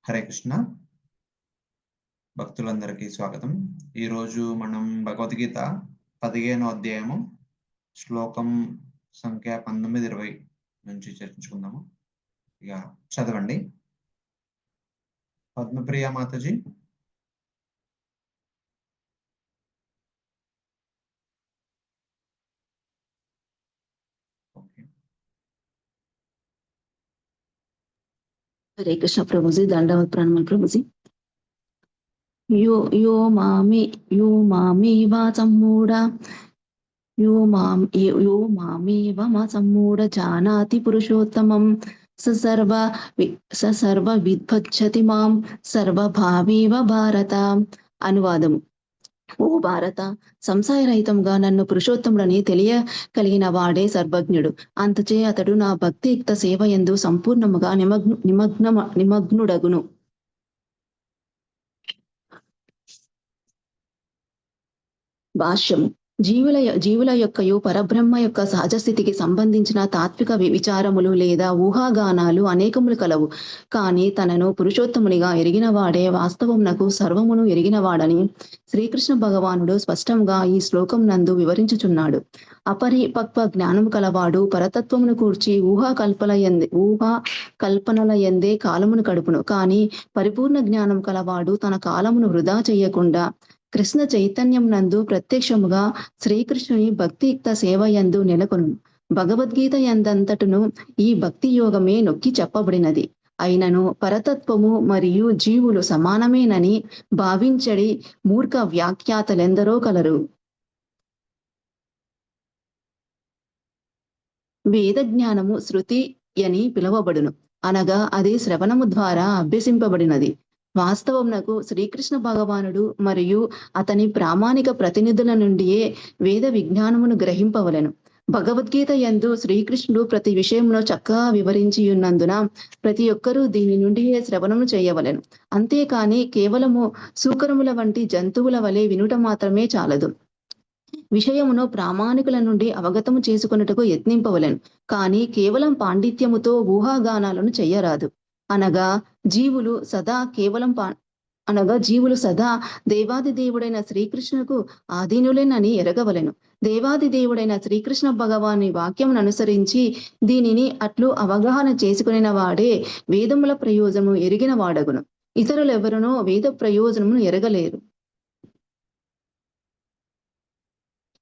హరే కృష్ణ. భక్తులందరికీ స్వాగతం. ఈరోజు మనం భగవద్గీత 15వ అధ్యాయము శ్లోకం సంఖ్య 19, 20 నుంచి చర్చించుకుందాము. ఇక చదవండి. పద్మప్రియ మాతాజీ. हरे कृष्ण प्रभुजी, दंडवत प्रणाम प्रभुजी। यो मामी वाचमूढ़ यो मामेव सम्मूढ़ जानाति पुरुषोत्तमं स सर्व विद्भज्जति मां सर्वभावीव भारत। अनुवादము. ఓ భారత, సంశయరహితంగా నన్ను పురుషోత్తముడని తెలియగలిగిన వాడే సర్వజ్ఞుడు. అంతచే అతడు నా భక్తియుక్త సేవ యందు సంపూర్ణముగా నిమగ్నుడగును. భాష్యము. జీవుల యొక్కయు పరబ్రహ్మ యొక్క సహజ స్థితికి సంబంధించిన తాత్విక విచారములు లేదా ఊహాగానాలు అనేకములు కలవు. కానీ తనను పురుషోత్తమునిగా ఎరిగిన వాడే వాస్తవమునకు సర్వమును ఎరిగినవాడని శ్రీకృష్ణ భగవానుడు స్పష్టంగా ఈ శ్లోకం నందు వివరించుచున్నాడు. అపరిపక్వ జ్ఞానము కలవాడు పరతత్వమును కూర్చి ఊహా కల్పనల యందే కాలమును గడుపును. కానీ పరిపూర్ణ జ్ఞానం కలవాడు తన కాలమును వృధా చెయ్యకుండా కృష్ణ చైతన్యం నందు ప్రత్యక్షముగా శ్రీకృష్ణుని భక్తియుక్త సేవ యందు నెలకొను. భగవద్గీత యందంతటును ఈ భక్తి యోగమే నొక్కి చెప్పబడినది. అయినను పరతత్వము మరియు జీవులు సమానమేనని భావించడి మూర్ఖ వ్యాఖ్యాతలెందరో కలరు. వేద జ్ఞానము శృతి అని పిలువబడును, అనగా అది శ్రవణము ద్వారా అభ్యసింపబడినది. వాస్తవమునకు శ్రీకృష్ణ భగవానుడు మరియు అతని ప్రామాణిక ప్రతినిధుల నుండియే వేద విజ్ఞానమును గ్రహింపవలెను. భగవద్గీత యందు శ్రీకృష్ణుడు ప్రతి విషయమును చక్కగా వివరించి ఉన్నందున ప్రతి ఒక్కరూ దీని నుండియే శ్రవణము చేయవలెను. అంతేకాని కేవలము సూకరముల వంటి జంతువుల వలె వినుట మాత్రమే చాలదు. విషయమును ప్రామాణికుల నుండి అవగతము చేసుకొనుటకు యత్నింపవలెను. కానీ కేవలం పాండిత్యముతో ఊహాగానాలను చెయ్యరాదు. అనగా జీవులు సదా దేవాది దేవుడైన శ్రీకృష్ణుకు ఆధీనులేనని ఎరగవలెను. దేవాది దేవుడైన శ్రీకృష్ణ భగవాని వాక్యమును అనుసరించి దీనిని అట్లు అవగాహన చేసుకునిన వాడే వేదముల ప్రయోజనము ఎరిగిన వాడగును. ఇతరులెవరునో వేద ప్రయోజనమును ఎరగలేరు.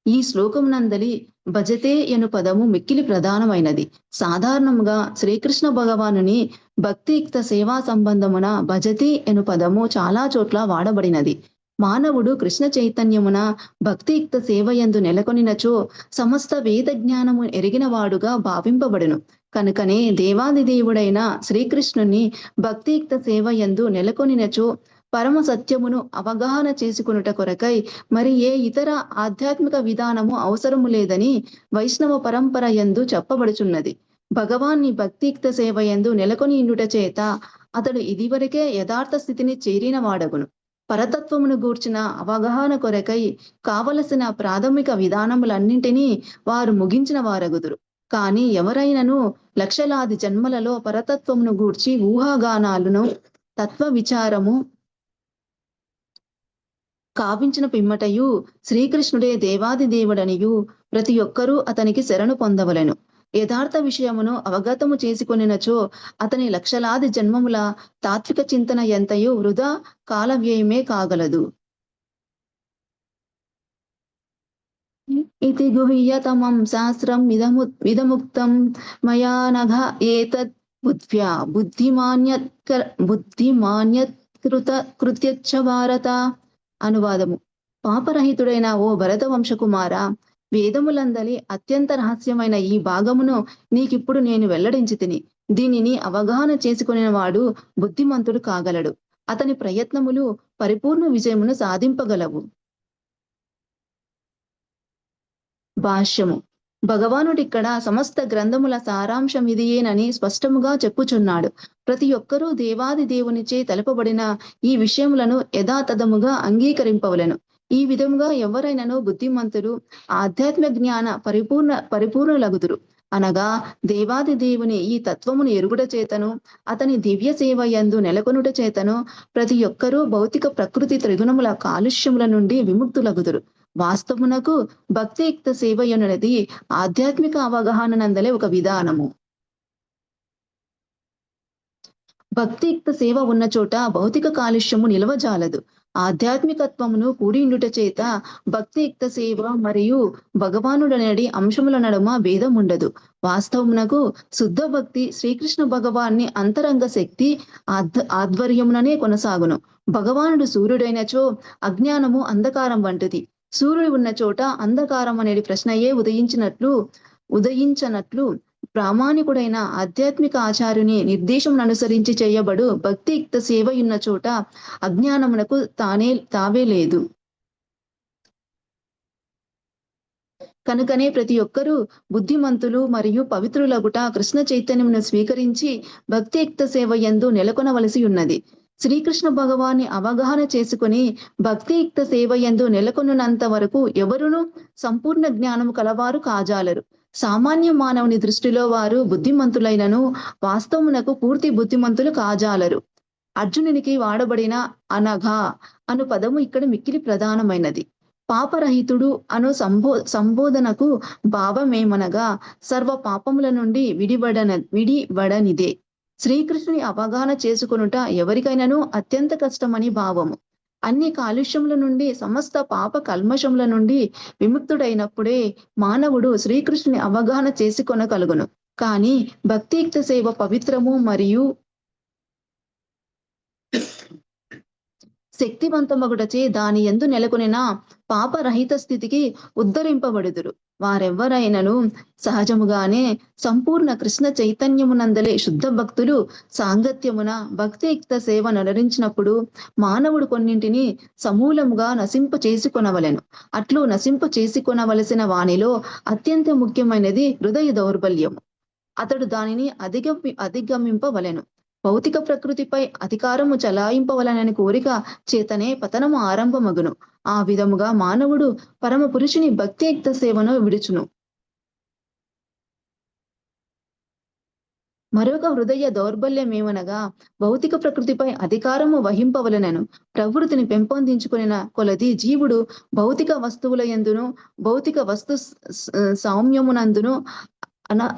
ఈ శ్లోకమునందలి భజతే ఎను పదము మిక్కిలి ప్రధానమైనది. సాధారణంగా శ్రీకృష్ణ భగవానుని భక్తియుక్త సేవా సంబంధమున భజతి ఎను పదము చాలా చోట్ల వాడబడినది. మానవుడు కృష్ణ చైతన్యమున భక్తియుక్త సేవయందు నెలకొనినచో సమస్త వేద జ్ఞానము ఎరిగిన వాడుగా భావింపబడును. కనుకనే దేవాది దేవుడైన శ్రీకృష్ణుని భక్తియుక్త సేవయందు నెలకొనినచో పరమ సత్యమును అవగాహన చేసుకునుట కొరకై మరి ఏ ఇతర ఆధ్యాత్మిక విధానము అవసరము లేదని వైష్ణవ పరంపర యందు చెప్పబడుచున్నది. భగవాన్ని భక్తియుక్త సేవ యందు నెలకొని ఇండుట చేత అతడు ఇదివరకే యథార్థ స్థితిని చేరిన వాడగును. పరతత్వమును గూర్చిన అవగాహన కొరకై కావలసిన ప్రాథమిక విధానములన్నింటినీ వారు ముగించిన వారగుదురు. కానీ ఎవరైనను లక్షలాది జన్మలలో పరతత్వమును గూర్చి ఊహాగానాలను తత్వ విచారము కావించిన పిమ్మటయు శ్రీకృష్ణుడే దేవాది దేవుడనియు ప్రతి ఒక్కరూ అతనికి శరణు పొందవలెను. యథార్థ విషయమును అవగతము చేసుకొనినచో అతని లక్షలాది జన్మముల తాత్విక చింతన ఎంతయు వృధా కాలవ్యయమే కాగలదు. ఇతి గుహ్యతమం శాస్త్రం ఇదముక్తం మయా నఘ ఏతద్ బుద్ధ్యా బుద్ధిమాన్యత్కృత కృత్యచ్చ భారత. అనువాదము. పాపరహితుడైన ఓ భరత వంశకుమారా, వేదములందలి అత్యంత రహస్యమైన ఈ భాగమును నీకిప్పుడు నేను వెల్లడించితిని. దీనిని అవగాహన చేసుకునే వాడు బుద్ధిమంతుడు కాగలడు. అతని ప్రయత్నములు పరిపూర్ణ విజయమును సాధింపగలవు. భాష్యము. భగవానుడిక్కడ సమస్త గ్రంథముల సారాంశమిదియేనని స్పష్టముగా చెప్పుచున్నాడు. ప్రతి ఒక్కరూ దేవాది దేవునిచే తెలపబడిన ఈ విషయములను యథాతథముగా అంగీకరింపవలెను. ఈ విధముగా ఎవరైనాను బుద్ధిమంతులు ఆధ్యాత్మిక జ్ఞాన పరిపూర్ణులగుదురు. అనగా దేవాది దేవుని ఈ తత్వమును ఎరుగుట చేతను అతని దివ్య సేవ యందు నెలకొనుట చేతను ప్రతి ఒక్కరూ భౌతిక ప్రకృతి త్రిగుణముల కాలుష్యముల నుండి విముక్తులగుదురు. వాస్తవమునకు భక్తియుక్త సేవ అనేది ఆధ్యాత్మిక అవగాహన నందలే ఒక విధానము. భక్తియుక్త సేవ ఉన్న చోట భౌతిక కాలుష్యము నిలవజాలదు. ఆధ్యాత్మికత్వమును కూడిండుట చేత భక్తియుక్త సేవ మరియు భగవానుడనడి అంశముల నడుమ భేదం ఉండదు. వాస్తవమునకు శుద్ధ భక్తి శ్రీకృష్ణ భగవాన్ని అంతరంగ శక్తి ఆధ్వర్యముననే కొనసాగును. భగవానుడు సూర్యుడైనచో అజ్ఞానము అంధకారం వంటిది. సూర్యుడు ఉన్న చోట అంధకారం అనేది ప్రశ్నయే ఉదయించనట్లు ప్రామాణికుడైన ఆధ్యాత్మిక ఆచార్యుని నిర్దేశమును అనుసరించి చేయబడు భక్తియుక్త సేవయున్న చోట అజ్ఞానమునకు తావే లేదు. కనుకనే ప్రతి ఒక్కరూ బుద్ధిమంతులు మరియు పవిత్రులగుట కృష్ణ చైతన్యమును స్వీకరించి భక్తియుక్త సేవ యందు నెలకొనవలసి ఉన్నది. శ్రీకృష్ణ భగవాన్ని అవగాహన చేసుకుని భక్తియుక్త సేవ యందు నెలకొనున్నంత వరకు ఎవరునూ సంపూర్ణ జ్ఞానము కలవారు కాజాలరు. సామాన్య మానవుని దృష్టిలో వారు బుద్ధిమంతులైనను వాస్తవమునకు పూర్తి బుద్ధిమంతులు కాజాలరు. అర్జునునికి వాడబడిన అనఘా అను పదము ఇక్కడ మిక్కిలి ప్రధానమైనది. పాపరహితుడు అను సంబోధనకు భావమేమనగా సర్వ పాపముల నుండి విడివడనిదే. శ్రీకృష్ణుని అవగాహన చేసుకొనుట ఎవరికైనాను అత్యంత కష్టమని భావము. అన్ని కాలుష్యముల నుండి సమస్త పాప కల్మషముల నుండి విముక్తుడైనప్పుడే మానవుడు శ్రీకృష్ణుని అవగాహన చేసుకొనగలుగును. కానీ భక్తియుక్త సేవ పవిత్రము మరియు శక్తివంతమగుటచే దాని యందు నెలకొనిన పాపరహిత స్థితికి ఉద్ధరింపబడుదురు. వారెవ్వరైనను సహజముగానే సంపూర్ణ కృష్ణ చైతన్యమునందలే శుద్ధ భక్తులు సాంగత్యమున భక్తియుక్త సేవ నడరించినప్పుడు మానవుడు కొన్నింటిని సమూలముగా నశింప చేసుకొనవలెను. అట్లు నశింప చేసుకొనవలసిన వానిలో అత్యంత ముఖ్యమైనది హృదయ దౌర్బల్యము. అతడు దానిని అధిగమింపవలెను. భౌతిక ప్రకృతిపై అధికారము చలాయింపవలనని కోరిక చేతనే పతనము ఆరంభమగును. ఆ విధముగా మానవుడు పరమ పురుషుని భక్తియుక్త సేవను విడుచును. మరొక హృదయ దౌర్బల్యమేమనగా భౌతిక ప్రకృతిపై అధికారము వహింపవలనను ప్రవృత్తిని పెంపొందించుకున్న కొలది జీవుడు భౌతిక వస్తువుల యందును భౌతిక వస్తు సౌమ్యమునందును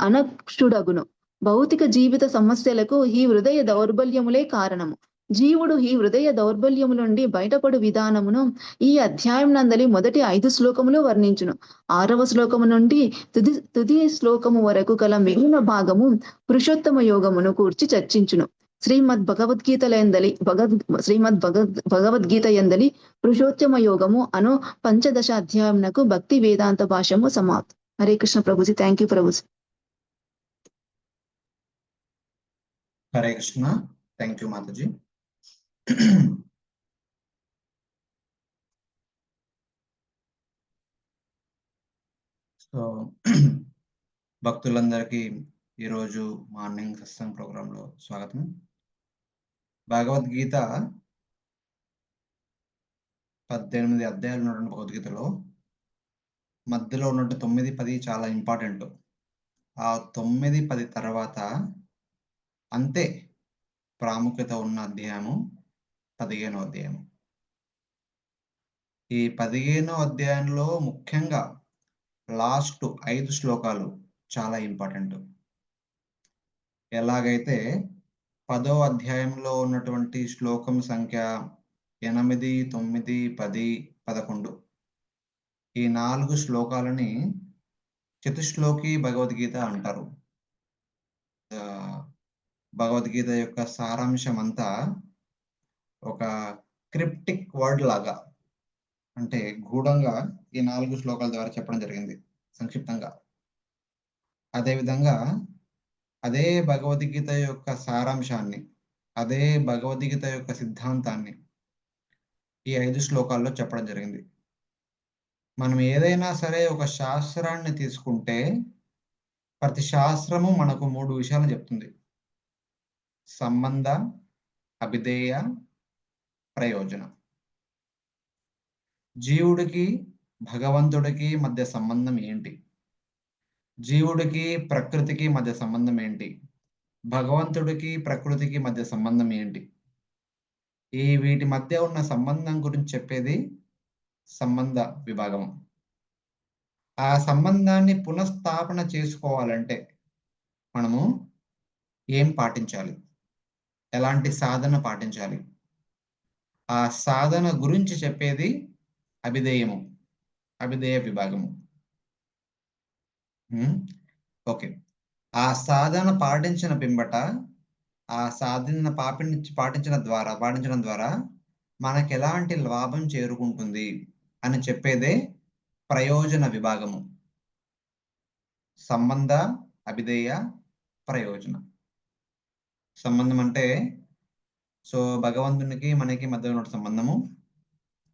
అనక్షుడగును. భౌతిక జీవిత సమస్యలకు ఈ హృదయ దౌర్బల్యములే కారణము. జీవుడు ఈ హృదయ దౌర్బల్యము నుండి బయటపడు విధానమును ఈ అధ్యాయం నందలి మొదటి 5 శ్లోకములు వర్ణించును. 6వ శ్లోకము నుండి తుది శ్లోకము వరకు గల మిగిలిన భాగము పురుషోత్తమ యోగమును కూర్చి చర్చించును. శ్రీమద్ భగవద్గీత యందలి పురుషోత్తమ యోగము అను 15వ అధ్యాయమునకు భక్తి వేదాంత భాష్యము సమాప్తం. Hare Krishna Prabhuji. Thank you Prabhuji. Hare Krishna. Thank you Mataji. So భక్తులందరికీ ఈరోజు మార్నింగ్ సత్సంగ్ ప్రోగ్రాంలో స్వాగతం. భగవద్గీత 18 అధ్యాయాలు ఉన్నటువంటి భగవద్గీతలో మధ్యలో ఉన్నట్టు 9, 10 చాలా ఇంపార్టెంట్. ఆ 9, 10 తర్వాత అంతే ప్రాముఖ్యత ఉన్న అధ్యాయము 15వ అధ్యాయము. ఈ 15వ అధ్యాయంలో ముఖ్యంగా లాస్ట్ 5 శ్లోకాలు చాలా ఇంపార్టెంట్. ఎలాగైతే 10వ అధ్యాయంలో ఉన్నటువంటి శ్లోకం సంఖ్య 8, 9, 10, 11 ఈ 4 శ్లోకాలని చతుశ్లోకి భగవద్గీత అంటారు. భగవద్గీత యొక్క సారాంశం అంతా ఒక క్రిప్టిక్ వర్డ్ లాగా, అంటే గూఢంగా ఈ 4 శ్లోకాల ద్వారా చెప్పడం జరిగింది సంక్షిప్తంగా. అదేవిధంగా అదే భగవద్గీత యొక్క సారాంశాన్ని, అదే భగవద్గీత యొక్క సిద్ధాంతాన్ని ఈ 5 శ్లోకాల్లో చెప్పడం జరిగింది. మనం ఏదైనా సరే ఒక శాస్త్రాన్ని తీసుకుంటే ప్రతి శాస్త్రము మనకు 3 విషయాలు చెప్తుంది: సంబంధ, అభిధేయ, ప్రయోజనం. జీవుడికి భగవంతుడికి మధ్య సంబంధం ఏంటి? జీవుడికి ప్రకృతికి మధ్య సంబంధం ఏంటి? భగవంతుడికి ప్రకృతికి మధ్య సంబంధం ఏంటి? వీటి మధ్య ఉన్న సంబంధం గురించి చెప్పేది సంబంధ విభాగం. ఆ సంబంధాన్ని పునఃస్థాపన చేసుకోవాలంటే మనము ఏం పాటించాలి? ఎలాంటి సాధన పాటించాలి? ఆ సాధన గురించి చెప్పేది అభిధేయము, అభిధేయ విభాగము. ఓకే. ఆ సాధన పాటించిన పిమ్మట ఆ సాధన పాటించడం ద్వారా మనకు ఎలాంటి లాభం చేరుకుంటుంది అని చెప్పేదే ప్రయోజన విభాగము. సంబంధ, అభిధేయ, ప్రయోజన. సంబంధం అంటే భగవంతునికి మనకి మధ్య ఉన్న సంబంధము.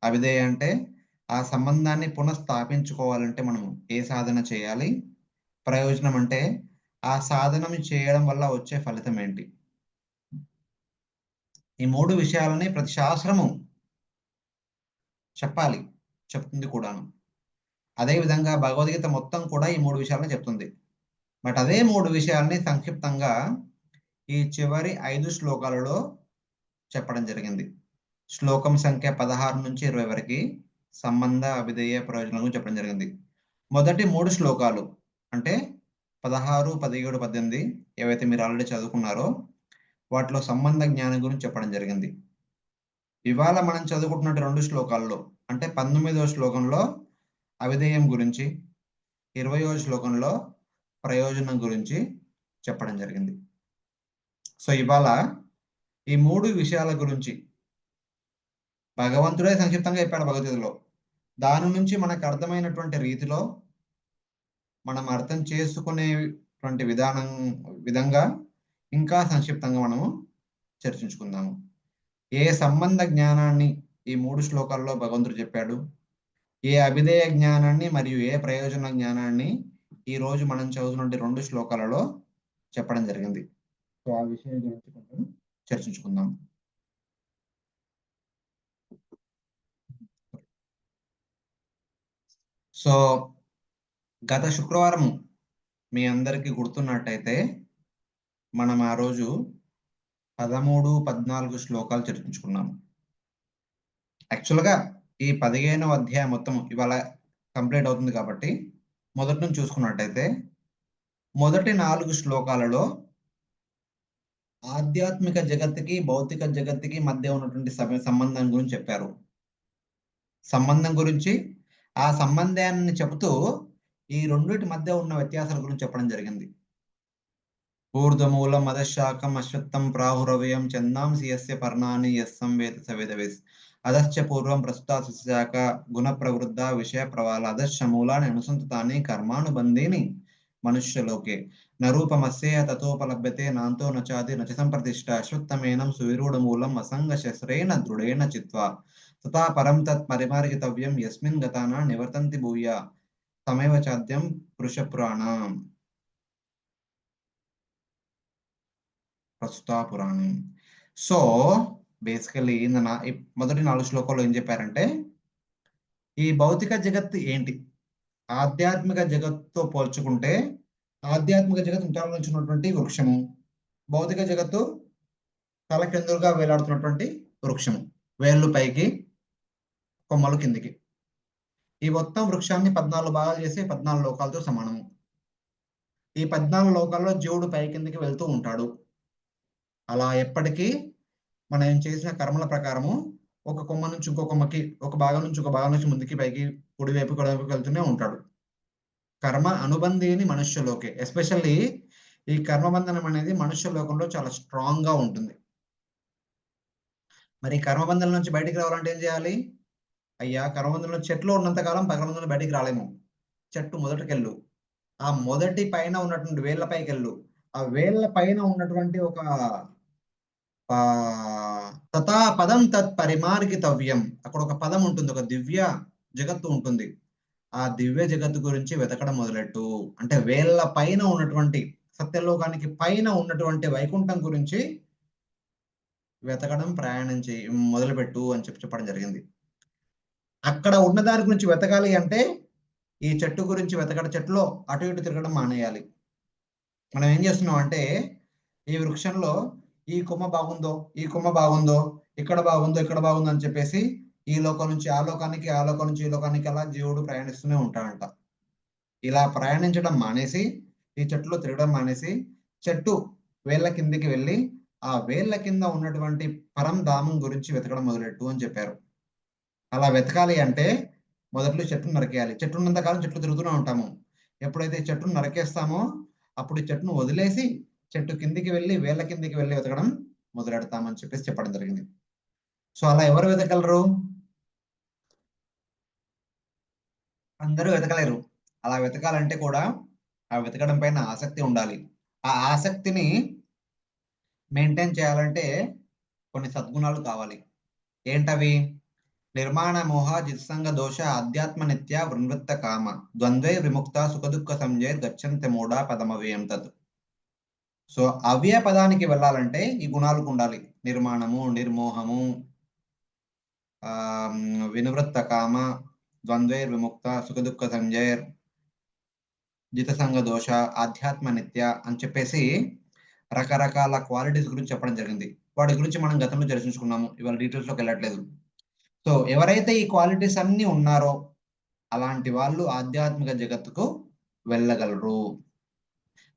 అభిధేయ అంటే ఆ సంబంధాన్ని పునఃస్థాపించుకోవాలంటే మనం ఏ సాధన చేయాలి? ప్రయోజనం అంటే ఆ సాధనం చేయడం వల్ల వచ్చే ఫలితం ఏంటి? ఈ 3 విషయాలని ప్రతి శాస్త్రము చెప్పాలి, చెప్తుంది కూడాను. అదేవిధంగా భగవద్గీత మొత్తం కూడా ఈ 3 విషయాలని చెప్తుంది. బట్ అదే 3 విషయాలని సంక్షిప్తంగా ఈ చివరి 5 శ్లోకాలలో చెప్పడం జరిగింది. శ్లోకం సంఖ్య 16 నుంచి 20 వరకు సంబంధ, అభిధేయ, ప్రయోజనం గురించి చెప్పడం జరిగింది. మొదటి 3 శ్లోకాలు అంటే 16, 17, 18 ఏవైతే మీరు ఆల్రెడీ చదువుకున్నారో వాటిలో సంబంధ జ్ఞానం గురించి చెప్పడం జరిగింది. ఇవాళ మనం చదువుకుంటున్న 2 శ్లోకాల్లో అంటే 19వ శ్లోకంలో అవిధేయం గురించి, 20వ శ్లోకంలో ప్రయోజనం గురించి చెప్పడం జరిగింది. ఇవాళ ఈ 3 విషయాల గురించి భగవంతుడే సంక్షిప్తంగా చెప్పాడు భగవద్గీతలో. దాని నుంచి మనకు అర్థమైనటువంటి రీతిలో మనం అర్థం చేసుకునేటువంటి విధంగా ఇంకా సంక్షిప్తంగా మనము చర్చించుకుందాము. ఏ సంబంధ జ్ఞానాన్ని ఈ 3 శ్లోకాల్లో భగవంతుడు చెప్పాడు, ఏ అభిధేయ జ్ఞానాన్ని మరియు ఏ ప్రయోజన జ్ఞానాన్ని ఈ రోజు మనం చదువుతున్న 2 శ్లోకాలలో చెప్పడం జరిగింది. ఆ విషయం గురించి కొంచెం చర్చించుకుందాం. గత శుక్రవారం మీ అందరికీ గుర్తున్నట్టయితే మనం ఆ రోజు 13, 14 శ్లోకాలు చర్చించుకున్నాము. యాక్చువల్గా ఈ 15వ అధ్యాయం మొత్తం ఇవాళ కంప్లీట్ అవుతుంది కాబట్టి మొదటి నుంచి చూసుకున్నట్టయితే మొదటి 4 శ్లోకాలలో ఆధ్యాత్మిక జగత్తుకి భౌతిక జగత్తుకి మధ్య ఉన్నటువంటి సంబంధం గురించి చెప్పారు. సంబంధం గురించి ఆ సంబంధాన్ని చెబుతూ ఈ రెండింటి మధ్య ఉన్న వ్యత్యాసాల గురించి చెప్పడం జరిగింది. ఊర్ధ్వమూలం అధశాఖం అశ్వత్థం ప్రాహురవ్యయం చందాంసి యస్య పర్ణాని యస్సం వేద సవేదవేస్ అధశ్చ పూర్వం ప్రస్తుత శాఖ గుణ ప్రవృద్ధ విషయ ప్రవాల అధశ్చ మూలాన్ని అనుసంతాన్ని కర్మానుబంధీని మనుష్యలోకే నరూపమస్య తతోపలభ్యతే నాంతో నచాది నచ సంప్రతిష్ట అశ్వత్థమేనం సువిరూఢమూలం అసంగ శస్త్రేణ దృఢేన చిత్వా తథా పరం తత్ పరిమార్గితవ్యం యస్మిన్ గతానా నివర్తంతి భూయ తమేవ చాద్యం పురుష పురాణం ప్రస్తుత పురాణం. బేసికలీ మొదటి 4 శ్లోకాల్లో ఏం చెప్పారంటే ఈ భౌతిక జగత్తు ఏంటి, ఆధ్యాత్మిక జగత్తుతో పోల్చుకుంటే ఆధ్యాత్మిక జగత్తు ఇంట్లో నుంచి ఉన్నటువంటి వృక్షము, భౌతిక జగత్తు తల కిందులుగా వేలాడుతున్నటువంటి వృక్షము, వేళ్ళు పైకి కొమ్మలు కిందికి. ఈ మొత్తం వృక్షాన్ని 14 భాగాలు చేసి 14 లోకాలతో సమానము. ఈ 14 లోకాల్లో జీవుడు పై కిందికి వెళ్తూ ఉంటాడు. అలా ఎప్పటికీ మనం చేసిన కర్మల ప్రకారము ఒక కొమ్మ నుంచి ఇంకో కొమ్మకి, ఒక భాగం నుంచి ఇంకో భాగం నుంచి ముందుకి పైకి కుడివైపు కుడివైపుకి వెళ్తూనే ఉంటాడు. కర్మ అనుబంధిని మనుష్యలోకే. ఎస్పెషల్లీ ఈ కర్మబంధనం అనేది మనుష్య లోకంలో చాలా స్ట్రాంగ్ గా ఉంటుంది. మరి కర్మబంధనం నుంచి బయటికి రావాలంటే ఏం చేయాలి? అయ్యా, కర్మబంధంలో చెట్లు ఉన్నంతకాలం కర్మబంధంలో బయటికి రాలేము. చెట్టు మొదటికెళ్ళు, ఆ మొదటి పైన ఉన్నటువంటి వేళ్ల పైకి వెళ్ళు. ఆ వేళ్ల పైన ఉన్నటువంటి ఒక తథా పదం తత్ పరిమార్గితవ్యం, అక్కడ ఒక పదం ఉంటుంది, ఒక దివ్య జగత్తు ఉంటుంది. ఆ దివ్య జగత్తు గురించి వెతకడం మొదలెట్టు. అంటే వేళ్ల పైన ఉన్నటువంటి సత్యలోకానికి పైన ఉన్నటువంటి వైకుంఠం గురించి వెతకడం ప్రయాణం మొదలుపెట్టు అని చెప్పడం జరిగింది. అక్కడ ఉన్న దాని గురించి వెతకాలి అంటే ఈ చెట్టు గురించి వెతకడం, చెట్టులో అటు ఇటు తిరగడం మానేయాలి. మనం ఏం చేస్తున్నాం అంటే ఈ వృక్షంలో ఈ కొమ్మ బాగుందో, ఈ కొమ్మ బాగుందో, ఇక్కడ బాగుందో, ఇక్కడ బాగుందో అని చెప్పేసి ఈ లోకం నుంచి ఆ లోకానికి, ఆ లోకం నుంచి ఈ లోకానికి అలా జీవుడు ప్రయాణిస్తూనే ఉంటాడంట. ఇలా ప్రయాణించడం మానేసి, ఈ చెట్టులో తిరగడం మానేసి, చెట్టు వేళ్ళ కిందికి వెళ్ళి ఆ వేళ్ళ కింద ఉన్నటువంటి పరంధామం గురించి వెతకడం మొదలెట్టు అని చెప్పారు. అలా వెతకాలి అంటే మొదట్లో చెట్టును నరికేయాలి. చెట్టు ఉన్నంత కాలం చెట్లు తిరుగుతూనే ఉంటాము. ఎప్పుడైతే చెట్టును నరికేస్తామో అప్పుడు ఈ చెట్టును వదిలేసి చెట్టు కిందికి వెళ్ళి వేళ్ళ కిందికి వెళ్ళి వెతకడం మొదలెడతామని చెప్పేసి చెప్పడం జరిగింది. సో అలా ఎవరు వెతకగలరు? అందరూ వెతకలేరు. అలా వెతకాలంటే కూడా ఆ వెతకడం పైన ఆసక్తి ఉండాలి. ఆ ఆసక్తిని మెయింటైన్ చేయాలంటే కొన్ని సద్గుణాలు కావాలి. ఏంటవి? నిర్మాణ మోహ జిత్సంగ దోష ఆధ్యాత్మ నిత్య వృన్వృత్త కామ ద్వంద్వై విముక్త సుఖదుఃఖ సంజయ్ గచ్చంతి మూఢ పదమవ్యయం తత్. సో అవ్యయ పదానికి వెళ్ళాలంటే ఈ గుణాలు ఉండాలి. నిర్మాణము, నిర్మోహము, వినివృత్త కామ, ద్వంద్వై విముక్త సుఖదుఃఖ సంజయ్, జితసంగ దోష, ఆధ్యాత్మ నిత్య అని చెప్పేసి రకరకాల క్వాలిటీస్ గురించి చెప్పడం జరిగింది. వాటి గురించి మనం గతంలో చర్చించుకున్నాము. ఇవాళ డీటెయిల్స్ లోకి వెళ్ళట్లేదు. సో ఎవరైతే ఈ క్వాలిటీస్ అన్ని ఉన్నారో అలాంటి వాళ్ళు ఆధ్యాత్మిక జగత్తుకు వెళ్ళగలరు.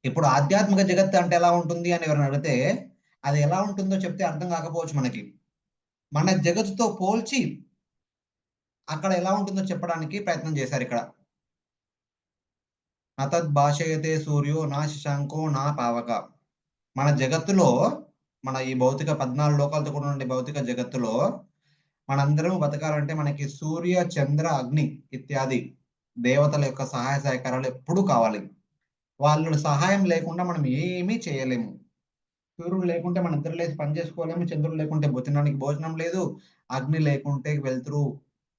ఇప్పుడు ఆధ్యాత్మిక జగత్తు అంటే ఎలా ఉంటుంది అని ఎవరైనా అడిగితే అది ఎలా ఉంటుందో చెప్తే అర్థం కాకపోవచ్చు మనకి. మన జగత్తుతో పోల్చి అక్కడ ఎలా ఉంటుందో చెప్పడానికి ప్రయత్నం చేశారు ఇక్కడ. నతద్ భాషయతే సూర్యో నా శశాంకో నా పావక. మన జగత్తులో, మన ఈ భౌతిక 14 లోకాలతో కూడా ఉండే భౌతిక జగత్తులో మనందరం బతకాలంటే మనకి సూర్య, చంద్ర, అగ్ని ఇత్యాది దేవతల యొక్క సహాయ సహకారాలు ఎప్పుడూ కావాలి. వాళ్ళ సహాయం లేకుండా మనం ఏమీ చేయలేము. సూర్యుడు లేకుంటే మనం నిద్ర లేసి పని చేసుకోలేము. చంద్రుడు లేకుంటే తినడానికి భోజనం లేదు. అగ్ని లేకుంటే వెళ్తురు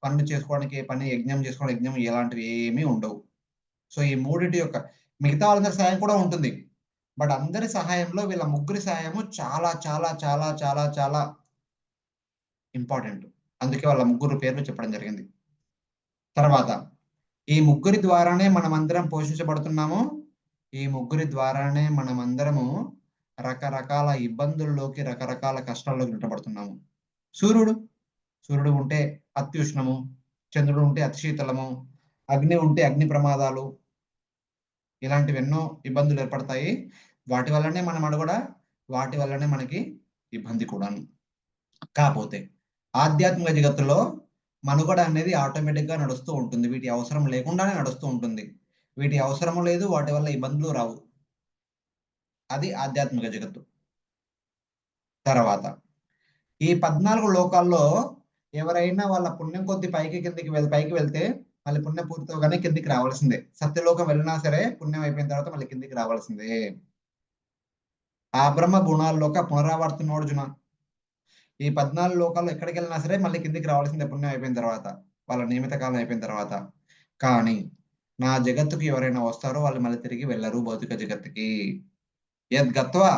పనులు చేసుకోవడానికి పని, యజ్ఞం చేసుకోవడానికి యజ్ఞం, ఎలాంటివి ఏమీ ఉండవు. సో ఈ మూడిటి యొక్క మిగతా వాళ్ళందరి సహాయం కూడా ఉంటుంది. బట్ అందరి సహాయంలో వీళ్ళ ముగ్గురి సహాయము చాలా చాలా చాలా చాలా చాలా ఇంపార్టెంట్. అందుకే వాళ్ళ ముగ్గురు పేర్లు చెప్పడం జరిగింది. తర్వాత ఈ ముగ్గురి ద్వారానే మనమందరం పోషించబడుతున్నాము. ఈ ముగ్గురి ద్వారానే మనమందరము రకరకాల ఇబ్బందుల్లోకి, రకరకాల కష్టాల్లోకి నెట్టబడుతున్నాము. సూర్యుడు ఉంటే అత్యుష్ణము, చంద్రుడు ఉంటే అతి శీతలము, అగ్ని ఉంటే అగ్ని ప్రమాదాలు, ఇలాంటివి ఎన్నో ఇబ్బందులు ఏర్పడతాయి. వాటి వల్లనే మన మనుగడ, వాటి వల్లనే మనకి ఇబ్బంది కూడాను. కాకపోతే ఆధ్యాత్మిక జగత్తులో మనుగడ అనేది ఆటోమేటిక్ గా నడుస్తూ ఉంటుంది. వీటి అవసరం లేకుండానే నడుస్తూ ఉంటుంది. వీటి అవసరము లేదు, వాటి వల్ల ఇబ్బందులు రావు. అది ఆధ్యాత్మిక జగత్తు. తర్వాత ఈ 14 లోకాల్లో ఎవరైనా వాళ్ళ పుణ్యం కొద్ది పైకి వెళ్తే మళ్ళీ పుణ్యం పూర్తవగానే కిందికి రావాల్సిందే. సత్యలోకం వెళ్ళినా సరే పుణ్యం అయిపోయిన తర్వాత మళ్ళీ కిందికి రావాల్సిందే. ఆ బ్రహ్మ గుణాల్లోక పునరావర్తనోర్జున. ఈ 14 లోకాల్లో ఎక్కడికి వెళ్ళినా సరే మళ్ళీ కిందికి రావాల్సిందే పుణ్యం అయిపోయిన తర్వాత, వాళ్ళ నియమిత కాలం అయిపోయిన తర్వాత. కానీ నా జగత్తుకి ఎవరైనా వస్తారో వాళ్ళు మళ్ళీ తిరిగి వెళ్ళరు భౌతిక జగత్తుకి. యద్గత్వా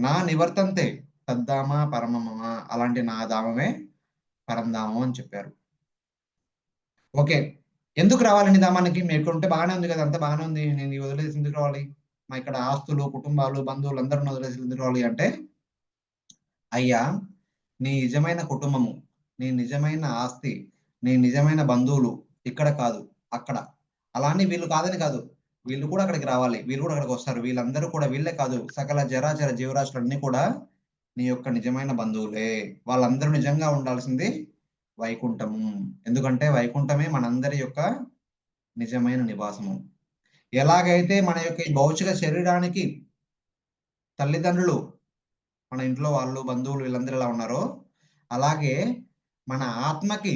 నా నివర్తంతే తద్ధామ పరమమ. అలాంటి నా ధామమే పరంధామం అని చెప్పారు. ఓకే, ఎందుకు రావాలండి ధామానికి? మీరు ఇక్కడ ఉంటే బాగానే ఉంది కదా, అంతా బాగానే ఉంది, నేను వదిలేసి ఎందుకు రావాలి? మా ఇక్కడ ఆస్తులు, కుటుంబాలు, బంధువులు అందరిని వదిలేసి ఎందుకు రావాలి అంటే, అయ్యా నీ నిజమైన కుటుంబము, నీ నిజమైన ఆస్తి, నీ నిజమైన బంధువులు ఇక్కడ కాదు అక్కడ. అలానే వీళ్ళు కాదని కాదు, వీళ్ళు కూడా అక్కడికి రావాలి, వీళ్ళు కూడా అక్కడికి వస్తారు. వీళ్ళందరూ కూడా, వీళ్ళే కాదు, సకల జరాచర జీవరాశులన్నీ కూడా నీ యొక్క నిజమైన బంధువులే. వాళ్ళందరూ నిజంగా ఉండాల్సింది వైకుంఠము. ఎందుకంటే వైకుంఠమే మనందరి యొక్క నిజమైన నివాసము. ఎలాగైతే మన యొక్క ఈ భౌతిక శరీరానికి తల్లిదండ్రులు, మన ఇంట్లో వాళ్ళు, బంధువులు వీళ్ళందరూ ఎలా ఉన్నారో, అలాగే మన ఆత్మకి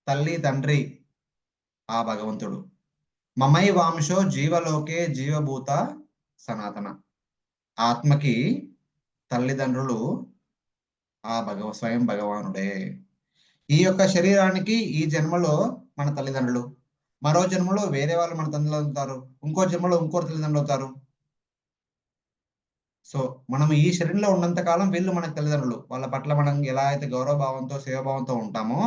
తల్లి తండ్రి ఆ భగవంతుడు. మమై వాంశో జీవలోకే జీవభూత సనాతన. ఆత్మకి తల్లిదండ్రులు ఆ స్వయం భగవానుడే. ఈ యొక్క శరీరానికి ఈ జన్మలో మన తల్లిదండ్రులు, మరో జన్మలో వేరే వాళ్ళు మన తల్లిదండ్రులు అవుతారు, ఇంకో జన్మలో ఇంకోరు తల్లిదండ్రులు అవుతారు. సో మనం ఈ శరీరంలో ఉన్నంత కాలం వీళ్ళు మనకు తల్లిదండ్రులు. వాళ్ళ పట్ల మనం ఎలా అయితే గౌరవభావంతో, సేవాభావంతో ఉంటామో,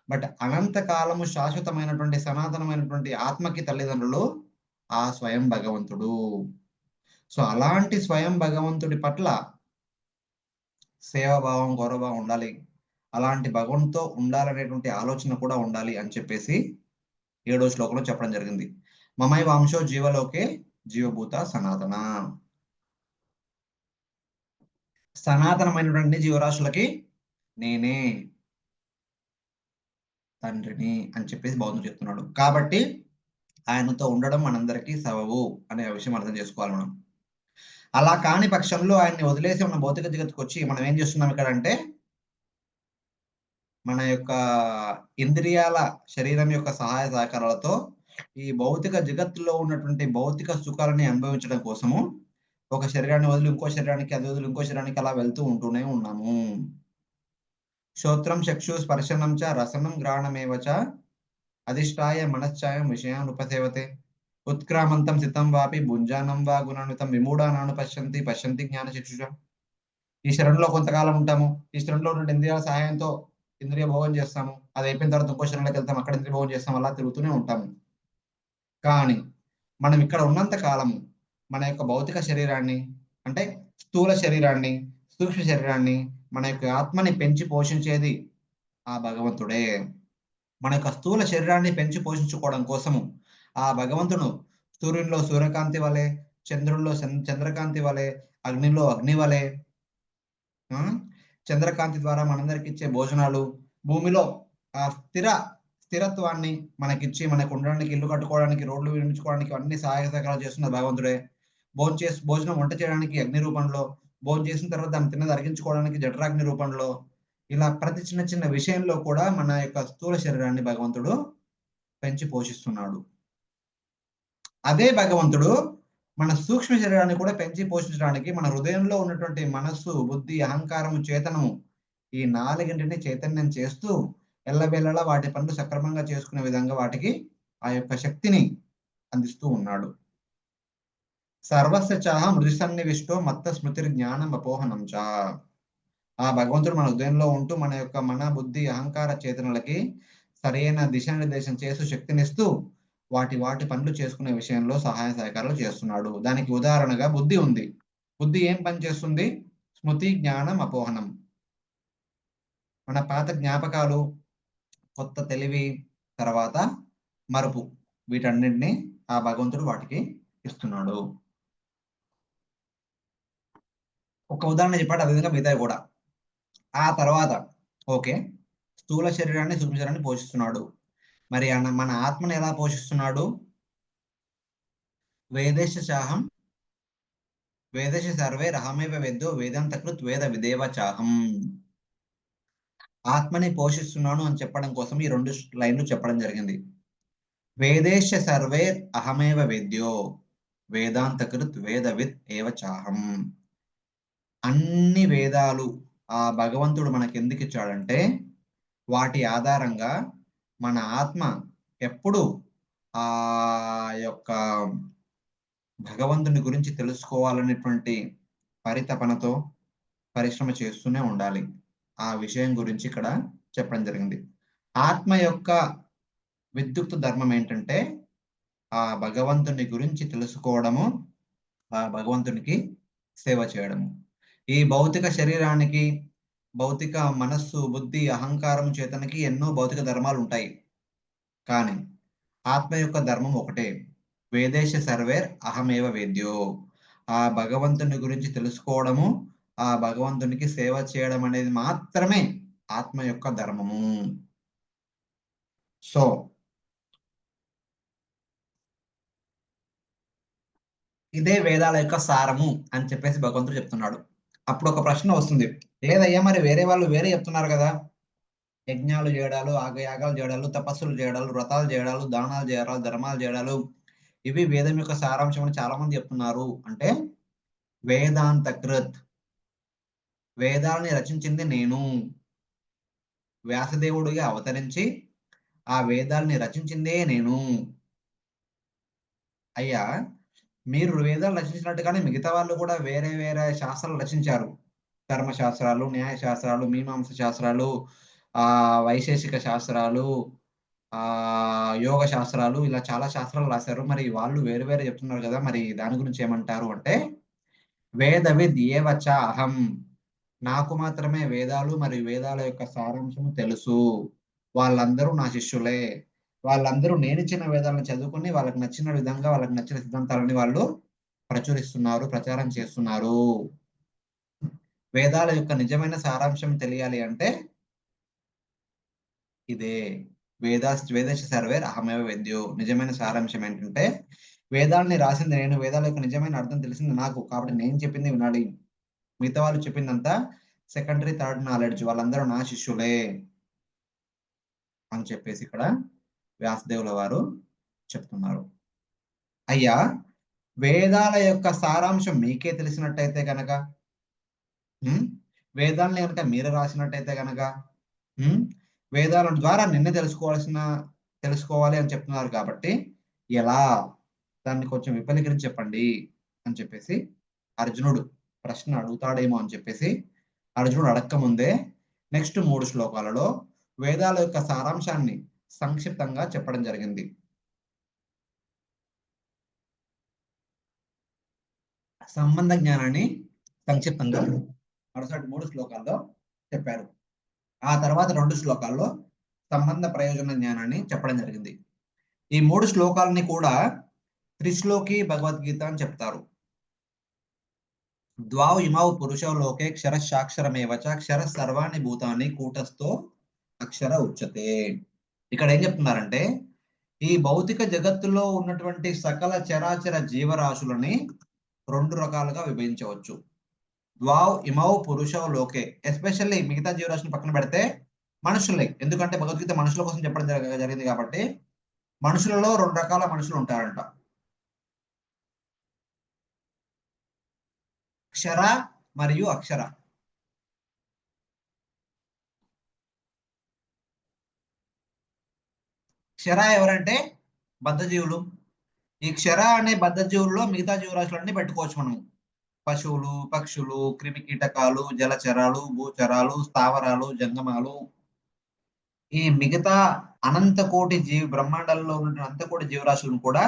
బట్ అనంత కాలము శాశ్వతమైనటువంటి సనాతనమైనటువంటి ఆత్మకి తల్లిదండ్రులు ఆ స్వయం భగవంతుడు. సో అలాంటి స్వయం భగవంతుడి పట్ల సేవాభావం, గౌరవభావం ఉండాలి. అలాంటి భగవంతుతో ఉండాలనేటువంటి ఆలోచన కూడా ఉండాలి అని చెప్పేసి 7వ శ్లోకంలో చెప్పడం జరిగింది. మమైవ అంశో జీవలోకే జీవభూత సనాతన. సనాతనమైనటువంటి జీవరాశులకి నేనే తండ్రిని అని చెప్పేసి భగవంతుడు చెప్తున్నాడు. కాబట్టి ఆయనతో ఉండడం మనందరికీ సబబు అనే విషయం అర్థం చేసుకోవాలి మనం. అలా కాని పక్షంలో ఆయన్ని వదిలేసి మన భౌతిక జగత్తుకు వచ్చి మనం ఏం చేస్తున్నాం ఇక్కడ అంటే, మన యొక్క ఇంద్రియాల శరీరం యొక్క సహాయ సహకారాలతో ఈ భౌతిక జగత్తులో ఉన్నటువంటి భౌతిక సుఖాలని అనుభవించడం కోసము ఒక శరీరాన్ని వదిలి ఇంకో శరీరానికి, అది వదిలి ఇంకో శరీరానికి అలా వెళ్తూ ఉంటూనే ఉన్నాము. శ్రోత్రం చక్షు స్పర్శనం చ రసనం గ్రహణమేవ చ అధిష్టాయ మనశ్చాయం విషయాన్ ఉపసేవతే. ఉత్క్రామంతం సితం వాపి భుంజానం వా గుణాన్వితం విమూఢానాను పశ్యంతి పశ్యంతి జ్ఞాన చక్షుష. ఈ శరణంలో కొంతకాలం ఉంటాము. ఈ శరణంలో ఉన్న ఇంద్రియాల సహాయంతో ఇంద్రియ భోగం చేస్తాము. అది అయిపోయిన తర్వాత ఇంకో శరణంలోకి వెళ్తాం, అక్కడ ఇంద్రియ భోగం చేస్తాం, అలా తిరుగుతూనే ఉంటాము. కానీ మనం ఇక్కడ ఉన్నంత కాలము మన యొక్క భౌతిక శరీరాన్ని, అంటే స్థూల శరీరాన్ని, సూక్ష్మ శరీరాన్ని, మన యొక్క ఆత్మని పెంచి పోషించేది ఆ భగవంతుడే. మన యొక్క స్థూల శరీరాన్ని పెంచి పోషించుకోవడం కోసము ఆ భగవంతుడు సూర్యునిలో సూర్యకాంతి వలె, చంద్రుల్లో చంద్రకాంతి వలె, అగ్నిలో అగ్ని వలె, చంద్రకాంతి ద్వారా మనందరికి ఇచ్చే భోజనాలు, భూమిలో ఆ స్థిరత్వాన్ని మనకిచ్చి మనకు ఉండడానికి, ఇల్లు కట్టుకోవడానికి, రోడ్లు నిర్మించుకోవడానికి అన్ని సహాయ సహకారాలు చేస్తున్న భగవంతుడే. భోజనం వంట చేయడానికి అగ్ని రూపంలో, భోజనం చేసిన తర్వాత దాన్ని తిన్నది అరిగించుకోవడానికి జఠరాగ్ని రూపంలో, ఇలా ప్రతి చిన్న చిన్న విషయంలో కూడా మన యొక్క స్థూల శరీరాన్ని భగవంతుడు పెంచి పోషిస్తున్నాడు. అదే భగవంతుడు మన సూక్ష్మ శరీరాన్ని కూడా పెంచి పోషించడానికి మన హృదయంలో ఉన్నటువంటి మనస్సు, బుద్ధి, అహంకారము, చేతనము, ఈ 4ంటిని చైతన్యం చేస్తూ ఎల్లవేళలా వాటి పనులు సక్రమంగా చేసుకునే విధంగా వాటికి ఆ యొక్క శక్తిని అందిస్తూ ఉన్నాడు. సర్వస్య చాహ మృతి సన్నివిష్టో మత్త స్మృతి జ్ఞానం అపోహనం చ. ఆ భగవంతుడు మన హృదయంలో ఉంటూ మన బుద్ధి, అహంకార చేతనలకి సరైన దిశానిర్దేశం చేస్తూ శక్తినిస్తూ వాటి పనులు చేసుకునే విషయంలో సహాయ సహకారాలు చేస్తున్నాడు. దానికి ఉదాహరణగా బుద్ధి ఉంది. బుద్ధి ఏం పని చేస్తుంది? స్మృతి, జ్ఞానం, అపోహనం. మన పాత జ్ఞాపకాలు, కొత్త తెలివి, తర్వాత మరుపు, వీటన్నిటిని ఆ భగవంతుడు వాటికి ఇస్తున్నాడు. ఒక ఉదాహరణ చెప్పాడు, అదేవిధంగా మిగతావి కూడా. ఆ తర్వాత ఓకే, స్థూల శరీరాన్ని, సూక్ష్మ శరీరాన్ని పోషిస్తున్నాడు. మరి మన ఆత్మను ఎలా పోషిస్తున్నాడు? వేదేశ చాహం వేదేశ సర్వే రహమేవ వేద్యో వేదాంతకృత్ వేద విదేవ చాహం. ఆత్మని పోషిస్తున్నాను అని చెప్పడం కోసం ఈ 2 లైన్లు చెప్పడం జరిగింది. వేదేశ సర్వే అహమేవ వేద్యో వేదాంతకృత్ వేదవిత్ ఏవ చాహం. అన్ని వేదాలు ఆ భగవంతుడు మనకి ఎందుకు ఇచ్చాడంటే, వాటి ఆధారంగా మన ఆత్మ ఎప్పుడు ఆ యొక్క భగవంతుని గురించి తెలుసుకోవాలనేటువంటి పరితపనతో పరిశ్రమ చేస్తూనే ఉండాలి. ఆ విషయం గురించి ఇక్కడ చెప్పడం జరిగింది. ఆత్మ యొక్క విద్యుక్త ధర్మం ఏంటంటే, ఆ భగవంతుని గురించి తెలుసుకోవడము, ఆ భగవంతునికి సేవ చేయడము. ఈ భౌతిక శరీరానికి, భౌతిక మనస్సు, బుద్ధి, అహంకారం చేతనకి ఎన్నో భౌతిక ధర్మాలు ఉంటాయి. కానీ ఆత్మ యొక్క ధర్మం ఒకటే. వేదేశ సర్వేర్ అహమేవ వేద్యో. ఆ భగవంతుని గురించి తెలుసుకోవడము, ఆ భగవంతునికి సేవ చేయడం అనేది మాత్రమే ఆత్మ యొక్క ధర్మము. సో ఇదే వేదాల యొక్క సారము అని చెప్పేసి భగవంతుడు చెప్తున్నాడు. అప్పుడు ఒక ప్రశ్న వస్తుంది, లేదయ్యా మరి వేరే వాళ్ళు వేరే చెప్తున్నారు కదా, యజ్ఞాలు చేయడాలు, యాగాలు చేయడాలు, తపస్సులు చేయడాలు, వ్రతాలు చేయడాలు, దానాలు చేయడాలు, ధర్మాలు చేయడాలు, ఇవి వేదం యొక్క సారాంశం అని చాలా మంది చెప్తున్నారు అంటే, వేదాంతకృత్, వేదాలని రచించింది నేను. వ్యాసదేవుడిగా అవతరించి ఆ వేదాలని రచించిందే నేను. అయ్యా, మీరు వేదాలు రచించినట్టుగానే మిగతా వాళ్ళు కూడా వేరే వేరే శాస్త్రాలు రచించారు. ధర్మశాస్త్రాలు, న్యాయ శాస్త్రాలు, మీమాంస శాస్త్రాలు, వైశేషిక శాస్త్రాలు, యోగ శాస్త్రాలు, ఇలా చాలా శాస్త్రాలు రాశారు. మరి వాళ్ళు వేరు వేరే చెప్తున్నారు కదా, మరి దాని గురించి ఏమంటారు అంటే, వేదవిద్ ఏవచ అహం, నాకు మాత్రమే వేదాలు మరియు వేదాల యొక్క సారాంశము తెలుసు. వాళ్ళందరూ నా శిష్యులే. వాళ్ళందరూ నేనిచ్చిన వేదాలను చదువుకుని వాళ్ళకి నచ్చిన విధంగా వాళ్ళకి నచ్చిన సిద్ధాంతాలని వాళ్ళు ప్రచురిస్తున్నారు, ప్రచారం చేస్తున్నారు. వేదాల యొక్క నిజమైన సారాంశం తెలియాలి అంటే ఇదే. వేదశ సర్వేర్ అహమేవ వేద్యో. నిజమైన సారాంశం ఏంటంటే, వేదాల్ని రాసింది నేను, వేదాల యొక్క నిజమైన అర్థం తెలిసింది నాకు, కాబట్టి నేను చెప్పింది వినాలి. మిగతా వాళ్ళు చెప్పిందంతా సెకండరీ, థర్డ్ నాలెడ్జ్. వాళ్ళందరూ నా శిష్యులే అని చెప్పేసి ఇక్కడ వ్యాసదేవుల వారు చెప్తున్నారు. అయ్యా, వేదాల యొక్క సారాంశం మీకే తెలిసినట్టయితే గనక, వేదాల్ని కనుక మీరు రాసినట్టయితే గనక, వేదాల ద్వారా నిన్నే తెలుసుకోవాలి అని చెప్తున్నారు కాబట్టి, ఎలా, దాన్ని కొంచెం విపులీకరించి చెప్పండి అని చెప్పేసి అర్జునుడు ప్రశ్న అడుగుతాడేమో అని చెప్పేసి అర్జునుడు అడక్క ముందే నెక్స్ట్ 3 శ్లోకాలలో వేదాల యొక్క సారాంశాన్ని సంక్షిప్తంగా చెప్పడం జరిగింది. సంబంధ జ్ఞానాన్ని సంక్షిప్తంగా మరుసటి 3 శ్లోకాల్లో చెప్పారు. ఆ తర్వాత 2 శ్లోకాల్లో సంబంధ ప్రయోజన జ్ఞానాన్ని చెప్పడం జరిగింది. ఈ 3 శ్లోకాలని కూడా త్రిశ్లోకి భగవద్గీత అని చెప్తారు. ద్వాౌ ఇమౌ పురుషౌ లోకే క్షరశాక్షరమేవచ క్షర సర్వాణి భూతాన్ని కూటస్థో అక్షర ఉచ్యతే. ఇక్కడ ఏం చెప్తున్నారంటే, ఈ భౌతిక జగత్తులో ఉన్నటువంటి సకల చరాచర జీవరాశులని 2 రకాలుగా విభజించవచ్చు. ద్వాౌ ఇమౌ పురుషౌ లోకే, ఎస్పెషల్లీ మిగతా జీవరాశులను పక్కన పెడితే మనుషులే, ఎందుకంటే భగవద్గీత మనుషుల కోసం చెప్పడం జరిగింది కాబట్టి, మనుషులలో 2 రకాల మనుషులు ఉంటారంట. క్షర మరియు అక్షర. క్షర ఎవరంటే బద్ధజీవులు. ఈ క్షర అనే బద్ధజీవుల్లో మిగతా జీవరాశులన్నీ పెట్టుకోవచ్చు మనం. పశువులు, పక్షులు, క్రిమి కీటకాలు, జలచరాలు, భూచరాలు, స్థావరాలు, జంగమాలు, ఈ మిగతా అనంత కోటి బ్రహ్మాండాల్లో ఉన్న అనంత కోటి జీవరాశులను కూడా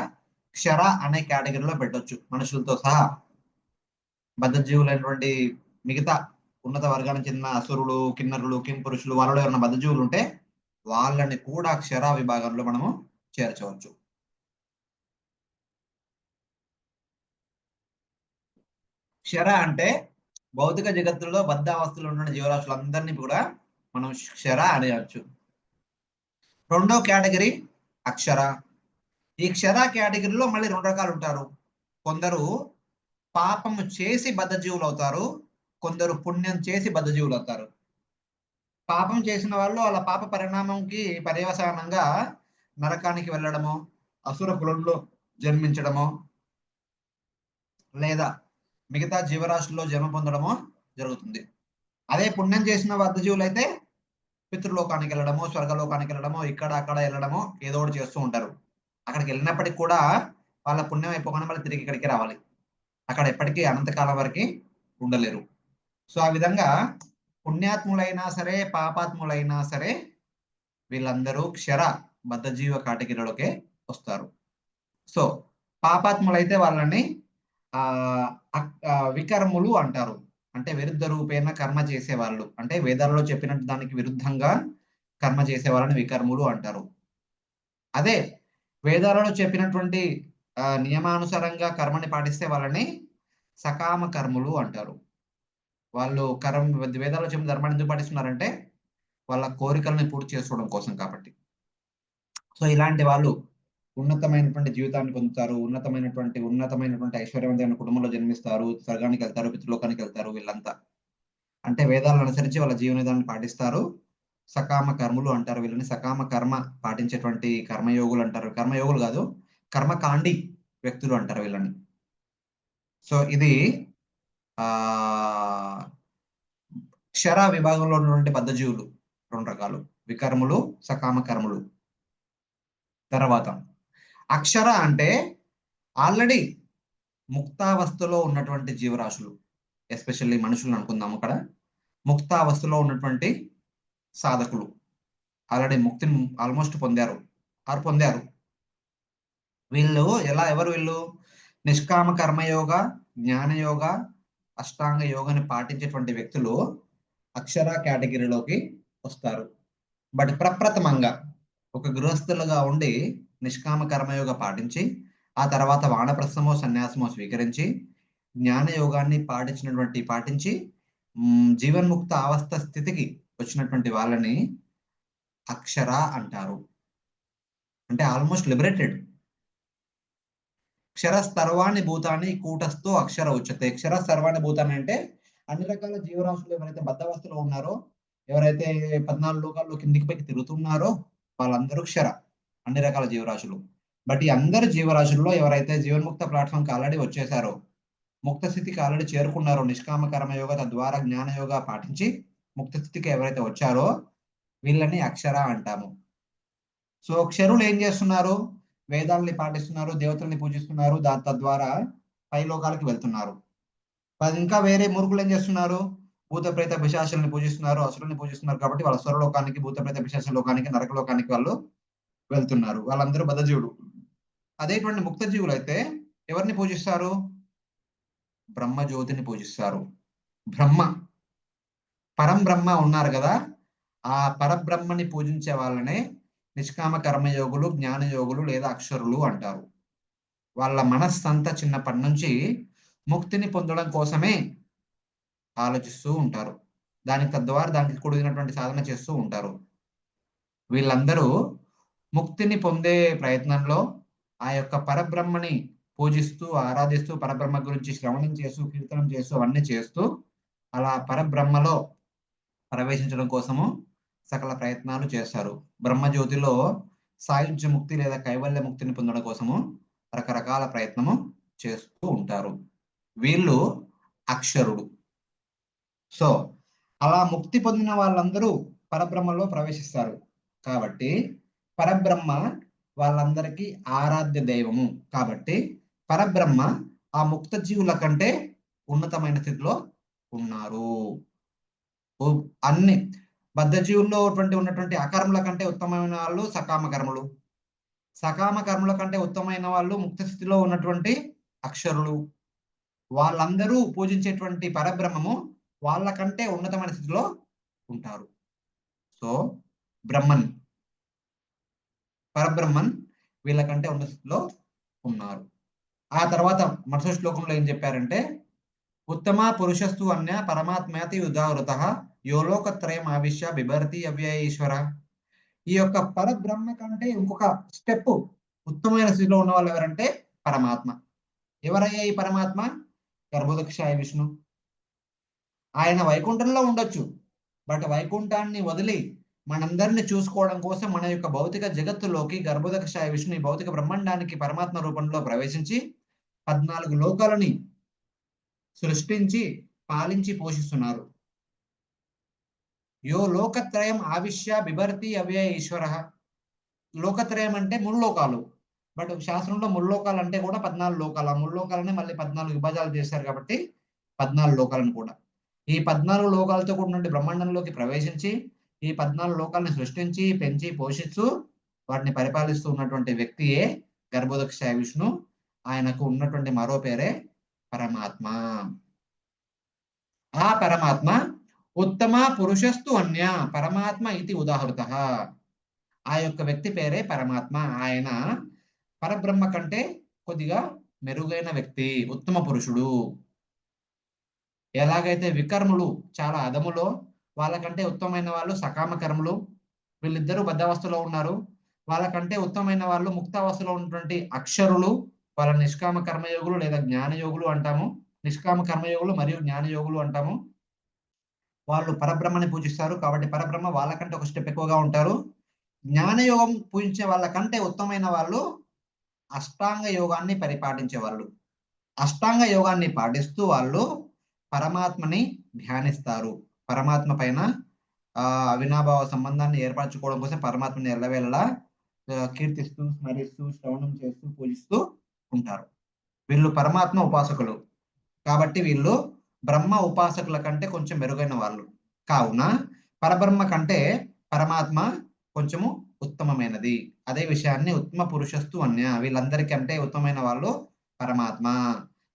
క్షర అనే కేటగిరీలో పెట్టొచ్చు, మనుషులతో సహా. బద్ధజీవులైనటువంటి మిగతా ఉన్నత వర్గానికి చెందిన అసురులు, కిన్నరులు, కింపురుషులు, వాళ్ళలో ఎవరైనా బద్ధజీవులు ఉంటే వాళ్ళని కూడా క్షర విభాగంలో మనము చేర్చవచ్చు. క్షర అంటే భౌతిక జగత్తులో బద్ధావస్థలో ఉన్న జీవరాశులందరినీ కూడా మనం క్షర అనేయచ్చు. 2వ కేటగిరీ అక్షర. ఈ క్షర కేటగిరీలో మళ్ళీ 2 రకాలు ఉంటారు. కొందరు పాపము చేసి బద్ధజీవులు అవుతారు, కొందరు పుణ్యం చేసి బద్ధజీవులు అవుతారు. పాపం చేసిన వాళ్ళు వాళ్ళ పాప పరిణామంకి పర్యవసానంగా నరకానికి వెళ్ళడమో, అసుర కులంలో జన్మించడమో, లేదా మిగతా జీవరాశుల్లో జన్మ పొందడమో జరుగుతుంది. అదే పుణ్యం చేసిన బద్ధజీవులు అయితే పితృలోకానికి వెళ్ళడమో, స్వర్గలోకానికి వెళ్ళడమో, ఇక్కడ అక్కడ వెళ్ళడమో ఏదో ఒకటి చేస్తూ ఉంటారు. అక్కడికి వెళ్ళినప్పటికీ కూడా వాళ్ళ పుణ్యం అయిపోగానే మళ్ళీ తిరిగి ఇక్కడికి రావాలి. అక్కడ ఎప్పటికీ అనంతకాలం వరకు ఉండలేరు. సో ఆ విధంగా పుణ్యాత్ములైనా సరే, పాపాత్ములైనా సరే వీళ్ళందరూ క్షర బద్ధజీవ కేటగిరీలోకే వస్తారు. సో పాపాత్ములైతే వాళ్ళని వికర్ములు అంటారు. అంటే విరుద్ధ రూపేణ కర్మ చేసేవాళ్ళు, అంటే వేదాలలో చెప్పినట్టు దానికి విరుద్ధంగా కర్మ చేసే వాళ్ళని వికర్ములు అంటారు. అదే వేదాలలో చెప్పినటువంటి నియమానుసారంగా కర్మని పాటిస్తే వాళ్ళని సకామ కర్ములు అంటారు. వాళ్ళు వేదాలలో చెప్పిన ధర్మాన్ని ఎందుకు పాటిస్తున్నారంటే వాళ్ళ కోరికల్ని పూర్తి చేసుకోవడం కోసం కాబట్టి. సో ఇలాంటి వాళ్ళు ఉన్నతమైనటువంటి జీవితాన్ని పొందుతారు, ఉన్నతమైనటువంటి ఐశ్వర్యవంతమైన కుటుంబంలో జన్మిస్తారు, స్వర్గానికి వెళ్తారు, పితృలోకానికి వెళ్తారు. వీళ్ళంతా అంటే వేదాలను అనుసరించి వాళ్ళ జీవన విధానాన్ని పాటిస్తారు. సకామ కర్ములు అంటారు వీళ్ళని. సకామ కర్మ పాటించేటువంటి కర్మయోగులు అంటారు. కర్మయోగులు కాదు, కర్మకాండి వ్యక్తులు అంటారు వీళ్ళని. సో ఇది క్షర విభాగంలో ఉన్నటువంటి బద్ధజీవులు 2 రకాలు, వికర్ములు, సకామ కర్ములు. తర్వాత అక్షర అంటే ఆల్రెడీ ముక్తావస్థలో ఉన్నటువంటి జీవరాశులు, ఎస్పెషల్లీ మనుషులను అనుకుందాం. అక్కడ ముక్తావస్థలో ఉన్నటువంటి సాధకులు ఆల్రెడీ ముక్తిని ఆల్మోస్ట్ పొందారు వీళ్ళు ఎవరు వీళ్ళు నిష్కామ కర్మయోగ, జ్ఞానయోగ, అష్టాంగ యోగాన్ని పాటించేటువంటి వ్యక్తులు అక్షర కేటగిరీలోకి వస్తారు. బట్ ప్రప్రథమంగా ఒక గృహస్థులుగా ఉండి నిష్కామ కర్మయోగ పాటించి ఆ తర్వాత వానప్రస్థమో సన్యాసమో స్వీకరించి జ్ఞానయోగాన్ని పాటించి జీవన్ముక్త అవస్థ స్థితికి వచ్చినటువంటి వాళ్ళని అక్షర అంటారు. అంటే ఆల్మోస్ట్ లిబరేటెడ్. క్షర సర్వాణి భూతాన్ని కూటస్థో అక్షర ఉచ్యతే. క్షర సర్వాణి భూతాన్ని అంటే అన్ని రకాల జీవరాశులు ఎవరైతే బద్ధవస్థలో ఉన్నారో, ఎవరైతే 14 లోకాల్లో కిందికి పైకి తిరుగుతున్నారో వాళ్ళందరూ క్షర, అన్ని రకాల జీవరాశులు. బట్ ఈ అందరు జీవరాశుల్లో ఎవరైతే జీవన్ముక్త ప్లాట్ఫామ్కి ఆల్రెడీ వచ్చేసారో, ముక్త స్థితికి ఆల్రెడీ చేరుకున్నారో, నిష్కామ కర్మయోగ తద్వారా జ్ఞానయోగ పాటించి ముక్త స్థితికి ఎవరైతే వచ్చారో వీళ్ళని అక్షర అంటాము. సో క్షరులు ఏం చేస్తున్నారు? వేదాలని పాటిస్తున్నారు, దేవతల్ని పూజిస్తున్నారు, తద్వారా పై లోకాలకి వెళ్తున్నారు. ఇంకా వేరే మూర్ఖులు ఏం చేస్తున్నారు? భూత ప్రేత పిశాచుల్ని పూజిస్తున్నారు, అసురుల్ని పూజిస్తున్నారు. కాబట్టి వాళ్ళ స్వరలోకానికి, భూత ప్రేత పిశాచ లోకానికి, నరక లోకానికి వాళ్ళు వెళ్తున్నారు. వాళ్ళందరూ బద్ధజీవుడు. అదేటువంటి ముక్త జీవులు అయితే ఎవరిని పూజిస్తారు? బ్రహ్మజ్యోతిని పూజిస్తారు. పరంబ్రహ్మ ఉన్నారు కదా, ఆ పరబ్రహ్మని పూజించే వాళ్ళనే నిష్కామ కర్మయోగులు, జ్ఞానయోగులు లేదా అక్షరులు అంటారు. వాళ్ళ మనస్సంతా చిన్నప్పటి నుంచి ముక్తిని పొందడం కోసమే ఆలోచిస్తూ ఉంటారు. తద్వారా దానికి కూడినటువంటి సాధన చేస్తూ ఉంటారు. వీళ్ళందరూ ముక్తిని పొందే ప్రయత్నంలో ఆ యొక్క పరబ్రహ్మని పూజిస్తూ, ఆరాధిస్తూ, పరబ్రహ్మ గురించి శ్రవణం చేస్తూ, కీర్తనం చేస్తూ, అవన్నీ చేస్తూ అలా పరబ్రహ్మలో ప్రవేశించడం కోసము సకల ప్రయత్నాలు చేస్తారు. బ్రహ్మజ్యోతిలో సాయుధ్య ముక్తి లేదా కైవల్య ముక్తిని పొందడం కోసము రకరకాల ప్రయత్నము చేస్తూ ఉంటారు. వీళ్ళు అక్షరుడు. సో అలా ముక్తి పొందిన వాళ్ళందరూ పరబ్రహ్మలో ప్రవేశిస్తారు. కాబట్టి పరబ్రహ్మ వాళ్ళందరికీ ఆరాధ్య దైవము. కాబట్టి పరబ్రహ్మ ఆ ముక్త జీవుల కంటే ఉన్నతమైన స్థితిలో ఉన్నారు. అన్ని బద్ధ జీవుల్లో ఉన్నటువంటి అకర్మల కంటే ఉత్తమమైన వాళ్ళు సకామ కర్మలు, సకామ కర్మల కంటే ఉత్తమమైన వాళ్ళు ముక్త స్థితిలో ఉన్నటువంటి అక్షరులు. వాళ్ళందరూ పూజించేటువంటి పరబ్రహ్మము వాళ్ళకంటే ఉన్నతమైన స్థితిలో ఉంటారు. సో పరబ్రహ్మన్ వీళ్ళకంటే ఉన్నత స్థితిలో ఉన్నారు. ఆ తర్వాత మరుసటి శ్లోకంలో ఏం చెప్పారంటే, ఉత్తమ పురుషస్తు అన్య పరమాత్మేతి ఉదాహృత యోలోకత్రయం ఆవిశ్య బిభర్తి అవ్యయ ఈశ్వర. ఈ యొక్క పరబ్రహ్మ కంటే ఇంకొక స్టెప్ ఉత్తమమైన స్థితిలో ఉన్న వాళ్ళు ఎవరంటే పరమాత్మ. ఎవరయ్యా ఈ పరమాత్మ? గర్భోదక్షాయ విష్ణు. ఆయన వైకుంఠంలో ఉండొచ్చు, బట్ వైకుంఠాన్ని వదిలి మనందరిని చూసుకోవడం కోసం మన యొక్క భౌతిక జగత్తులోకి గర్భోదక్షాయ విష్ణు ఈ భౌతిక బ్రహ్మాండానికి పరమాత్మ రూపంలో ప్రవేశించి 14 లోకాలని సృష్టించి పాలించి పోషిస్తున్నారు. యో లోకత్రయం ఆవిశ్య బిభర్తి అవ్యయ ఈశ్వర. లోకత్రయం అంటే ముల్లోకాలు, బట్ శాస్త్రంలో ముల్లోకాలు అంటే కూడా 14 లోకాలు. ఆ ముల్లోకాలని మళ్ళీ 14 విభాగాలు చేశారు కాబట్టి 14 లోకాలను కూడా ఈ 14 లోకాలతో కూడినటువంటి బ్రహ్మాండంలోకి ప్రవేశించి ఈ 14 లోకాలను సృష్టించి, పెంచి, పోషిస్తూ వాటిని పరిపాలిస్తూ ఉన్నటువంటి వ్యక్తియే గర్భోదక్షాయ విష్ణు. ఆయనకు ఉన్నటువంటి మరో పేరే పరమాత్మ. ఆ పరమాత్మ ఉత్తమ పురుషస్తు అన్య పరమాత్మ ఇది ఉదాహృత. ఆ యొక్క వ్యక్తి పేరే పరమాత్మ. ఆయన పరబ్రహ్మ కంటే కొద్దిగా మెరుగైన వ్యక్తి, ఉత్తమ పురుషుడు. ఎలాగైతే వికర్ములు చాలా అధములో వాళ్ళకంటే ఉత్తమమైన వాళ్ళు సకామ కర్ములు, వీళ్ళిద్దరూ బద్ధావస్థలో ఉన్నారు. వాళ్ళకంటే ఉత్తమమైన వాళ్ళు ముక్తావస్థలో ఉన్నటువంటి అక్షరులు, వాళ్ళ నిష్కామ కర్మయోగులు లేదా జ్ఞానయోగులు అంటాము. నిష్కామ కర్మయోగులు మరియు జ్ఞానయోగులు అంటాము. వాళ్ళు పరబ్రహ్మని పూజిస్తారు కాబట్టి పరబ్రహ్మ వాళ్ళకంటే ఒక స్టెప్ ఎక్కువగా ఉంటారు. జ్ఞానయోగం పూజించే వాళ్ళకంటే ఉత్తమైన వాళ్ళు అష్టాంగ యోగాన్ని పరిపాటించే వాళ్ళు. అష్టాంగ యోగాన్ని పాటిస్తూ వాళ్ళు పరమాత్మని ధ్యానిస్తారు. పరమాత్మ పైన అవినాభావ సంబంధాన్ని ఏర్పరచుకోవడం కోసం పరమాత్మని ఎల్లవేళలా కీర్తిస్తూ, స్మరిస్తూ, శ్రవణం చేస్తూ, పూజిస్తూ ఉంటారు. వీళ్ళు పరమాత్మ ఉపాసకులు కాబట్టి వీళ్ళు బ్రహ్మ ఉపాసకుల కంటే కొంచెం మెరుగైన వాళ్ళు. కావున పరబ్రహ్మ కంటే పరమాత్మ కొంచెము ఉత్తమమైనది. అదే విషయాన్ని ఉత్తమ పురుషస్తు అన్య, వీళ్ళందరికంటే ఉత్తమమైన వాళ్ళు పరమాత్మ.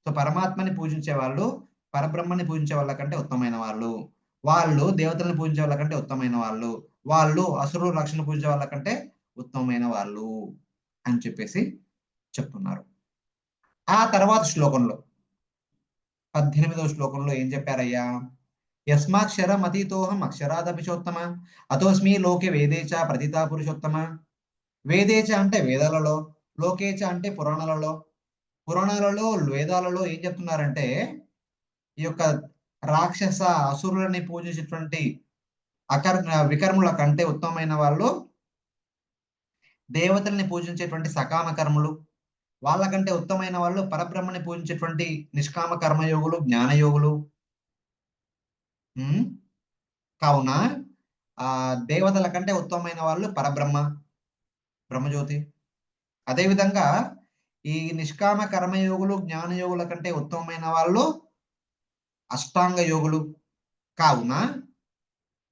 సో పరమాత్మని పూజించే వాళ్ళు పరబ్రహ్మని పూజించే వాళ్ళ కంటే ఉత్తమమైన వాళ్ళు, వాళ్ళు దేవతలను పూజించే వాళ్ళ కంటే ఉత్తమమైన వాళ్ళు, వాళ్ళు అసురులు రక్షణ పూజించే వాళ్ళ కంటే ఉత్తమమైన వాళ్ళు అని చెప్పేసి చెప్తున్నారు. ఆ తర్వాత శ్లోకంలో 18వ శ్లోకంలో ఏం చెప్పారయ్యా? యస్మాక్షరం అతీతోహం అక్షరాదపిచోత్తమ అతోస్మి లోకే వేదేచ ప్రతితా పురుషోత్తమ. వేదేచ అంటే వేదాలలో, లోకేచ అంటే పురాణాలలో. పురాణాలలో వేదాలలో ఏం చెప్తున్నారంటే ఈ యొక్క రాక్షస అసురులని పూజించేటువంటి వికర్ముల కంటే ఉత్తమమైన వాళ్ళు దేవతల్ని పూజించేటువంటి సకామ కర్మలు, వాళ్ళకంటే ఉత్తమైన వాళ్ళు పరబ్రహ్మని పూజించేటువంటి నిష్కామ కర్మయోగులు, జ్ఞానయోగులు. కావున దేవతల కంటే ఉత్తమమైన వాళ్ళు పరబ్రహ్మ, బ్రహ్మజ్యోతి. అదేవిధంగా ఈ నిష్కామ కర్మయోగులు, జ్ఞానయోగుల కంటే ఉత్తమమైన వాళ్ళు అష్టాంగ యోగులు. కావున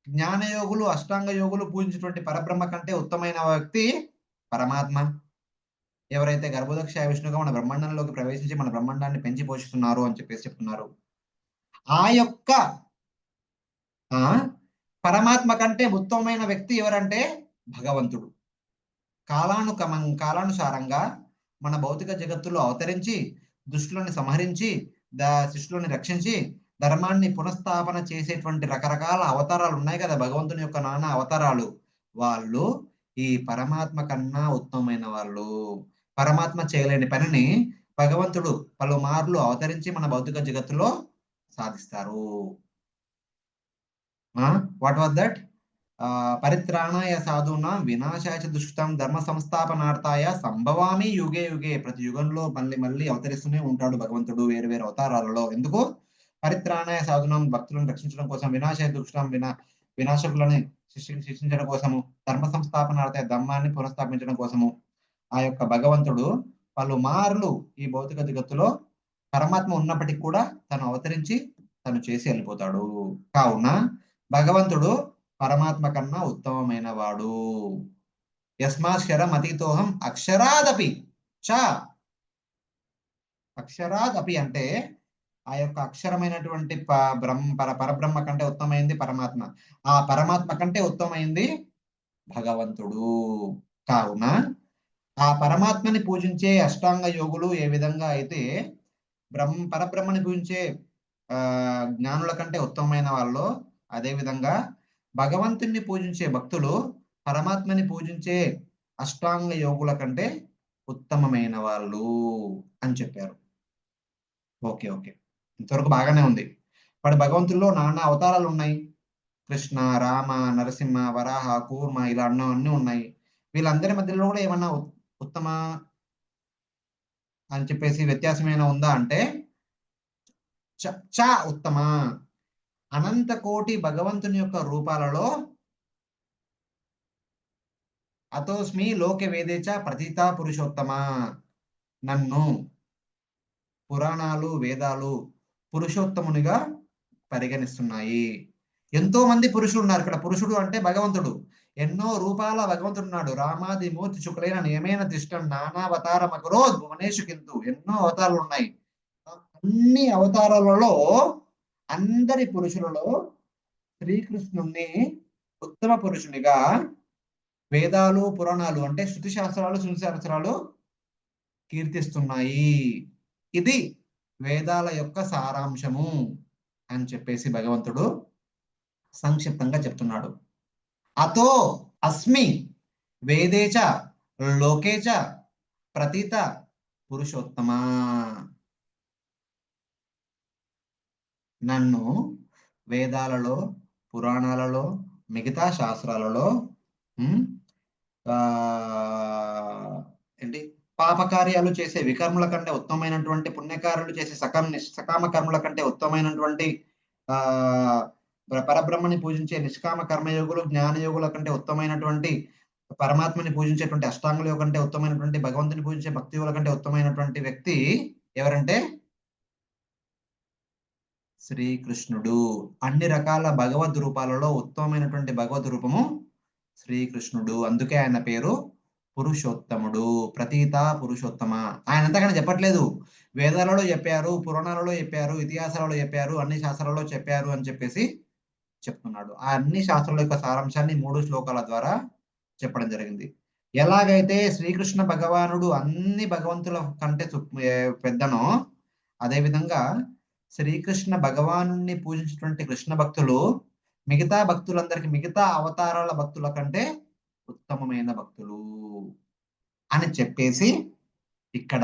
జ్ఞానయోగులు, అష్టాంగ యోగులు పూజించేటువంటి పరబ్రహ్మ కంటే ఉత్తమైన వ్యక్తి పరమాత్మ. ఎవరైతే గర్భోదక్ష విష్ణుగా మన బ్రహ్మాండంలోకి ప్రవేశించి మన బ్రహ్మాండాన్ని పెంచి పోషిస్తున్నారు అని చెప్పేసి చెప్తున్నారు. ఆ యొక్క పరమాత్మ కంటే ఉత్తమమైన వ్యక్తి ఎవరంటే భగవంతుడు. కాలానుసారంగా మన భౌతిక జగత్తులో అవతరించి దుష్టులను సంహరించి శిష్యులను రక్షించి ధర్మాన్ని పునఃస్థాపన చేసేటువంటి రకరకాల అవతారాలు ఉన్నాయి కదా, భగవంతుని యొక్క నానా అవతారాలు. వాళ్ళు ఈ పరమాత్మ కన్నా ఉత్తమమైన వాళ్ళు. పరమాత్మ చేయలేని పనిని భగవంతుడు పలుమార్లు అవతరించి మన భౌతిక జగత్తులో సాధిస్తారు. What was that? పరిత్రాణాయ సాధూనాం వినాశాయ చ దుష్కృతం ధర్మ సంస్థాపనార్థాయ సంభవామి యుగే యుగే. ప్రతి యుగంలో మళ్ళీ మళ్ళీ అవతరిస్తూనే ఉంటాడు భగవంతుడు వేరు వేరు అవతారాలలో. ఎందుకు? పరిత్రాణాయ సాధూనాం, భక్తులను రక్షించడం కోసం, వినాశాయ దుష్కృతం వినాశకులని శిక్షించడం కోసము, ధర్మ సంస్థాపనార్థాయ ధర్మాన్ని పునఃస్థాపించడం కోసము ఆ యొక్క భగవంతుడు పలుమార్లు ఈ భౌతిక జగత్తులో పరమాత్మ ఉన్నప్పటికీ కూడా తను అవతరించి తను చేసి వెళ్ళిపోతాడు. కావున భగవంతుడు పరమాత్మ కన్నా ఉత్తమమైన వాడు. యస్మాక్షరం అతీతోహం అక్షరాదపి చ. అక్షరాదపి అంటే ఆ యొక్క అక్షరమైనటువంటి పరబ్రహ్మ కంటే ఉత్తమైంది పరమాత్మ. ఆ పరమాత్మ కంటే ఉత్తమైంది భగవంతుడు. కావున ఆ పరమాత్మని పూజించే అష్టాంగ యోగులు ఏ విధంగా అయితే పరబ్రహ్మని పూజించే జ్ఞానుల కంటే ఉత్తమమైన వాళ్ళు, అదే విధంగా భగవంతుని పూజించే భక్తులు పరమాత్మని పూజించే అష్టాంగ యోగుల కంటే ఉత్తమమైన వాళ్ళు అని చెప్పారు. ఓకే ఓకే, ఇంతవరకు బాగానే ఉంది. వాడు భగవంతుల్లో నానా అవతారాలు ఉన్నాయి. కృష్ణ, రామ, నరసింహ, వరాహ, కూర్మ ఇలా అన్నీ ఉన్నాయి. వీళ్ళందరి మధ్యలో కూడా ఏమన్నా ఉత్తమ అని చెప్పేసి వ్యత్యాసం ఏమైనా ఉందా అంటే చ ఉత్తమ. అనంత కోటి భగవంతుని యొక్క రూపాలలో అతోస్మి లోకే వేదేచ ప్రతీతా పురుషోత్తమ. నన్ను పురాణాలు, వేదాలు పురుషోత్తమునిగా పరిగణిస్తున్నాయి. ఎంతో మంది పురుషులు ఉన్నారు ఇక్కడ. పురుషుడు అంటే భగవంతుడు. ఎన్నో రూపాల భగవంతుడు ఉన్నాడు. రామాది మూర్తి శుక్లైన నియమైన తిష్టం నానావతారమకరోద్ భువనేషు కింతు. ఎన్నో అవతారాలు ఉన్నాయి. అన్ని అవతారాలలో అందరి పురుషులలో శ్రీకృష్ణుణ్ణి ఉత్తమ పురుషునిగా వేదాలు, పురాణాలు అంటే శృతి శాస్త్రాలు, శృతి శాస్త్రాలు కీర్తిస్తున్నాయి. ఇది వేదాల యొక్క సారాంశము అని చెప్పేసి భగవంతుడు సంక్షిప్తంగా చెప్తున్నాడు. అతో అస్మి వేదేచ లోకేచ ప్రతీత పురుషోత్తమ. నన్ను వేదాలలో, పురాణాలలో, మిగతా శాస్త్రాలలో ఏంటి పాపకార్యాలు చేసే వికర్ముల కంటే ఉత్తమమైనటువంటి, పుణ్యకార్యాలు చేసే సకామ కర్ముల కంటే ఉత్తమమైనటువంటి పరబ్రహ్మని పూజించే నిష్కామ కర్మయోగులు, జ్ఞానయోగుల కంటే ఉత్తమైనటువంటి, పరమాత్మని పూజించేటువంటి అష్టాంగుల కంటే ఉత్తమైనటువంటి, భగవంతుని పూజించే భక్తి యోగుల కంటే ఉత్తమైనటువంటి వ్యక్తి ఎవరంటే శ్రీకృష్ణుడు. అన్ని రకాల భగవద్ రూపాలలో ఉత్తమమైనటువంటి భగవద్ రూపము శ్రీకృష్ణుడు. అందుకే ఆయన పేరు పురుషోత్తముడు. ప్రతీత పురుషోత్తమ. ఆయన అంతకన్నా చెప్పట్లేదు. వేదాలలో చెప్పారు, పురాణాలలో చెప్పారు, ఇతిహాసాలలో చెప్పారు, అన్ని శాస్త్రాలలో చెప్పారు అని చెప్పేసి చెప్తున్నాడు. ఆ అన్ని శాస్త్రాల యొక్క సారాంశాన్ని 3 శ్లోకాల ద్వారా చెప్పడం జరిగింది. ఎలాగైతే శ్రీకృష్ణ భగవానుడు అన్ని భగవంతుల కంటే పెద్దనో, అదేవిధంగా శ్రీకృష్ణ భగవానుణ్ణి పూజించినటువంటి కృష్ణ భక్తులు మిగతా భక్తులందరికీ, మిగతా అవతారాల భక్తుల కంటే ఉత్తమమైన భక్తులు అని చెప్పేసి ఇక్కడ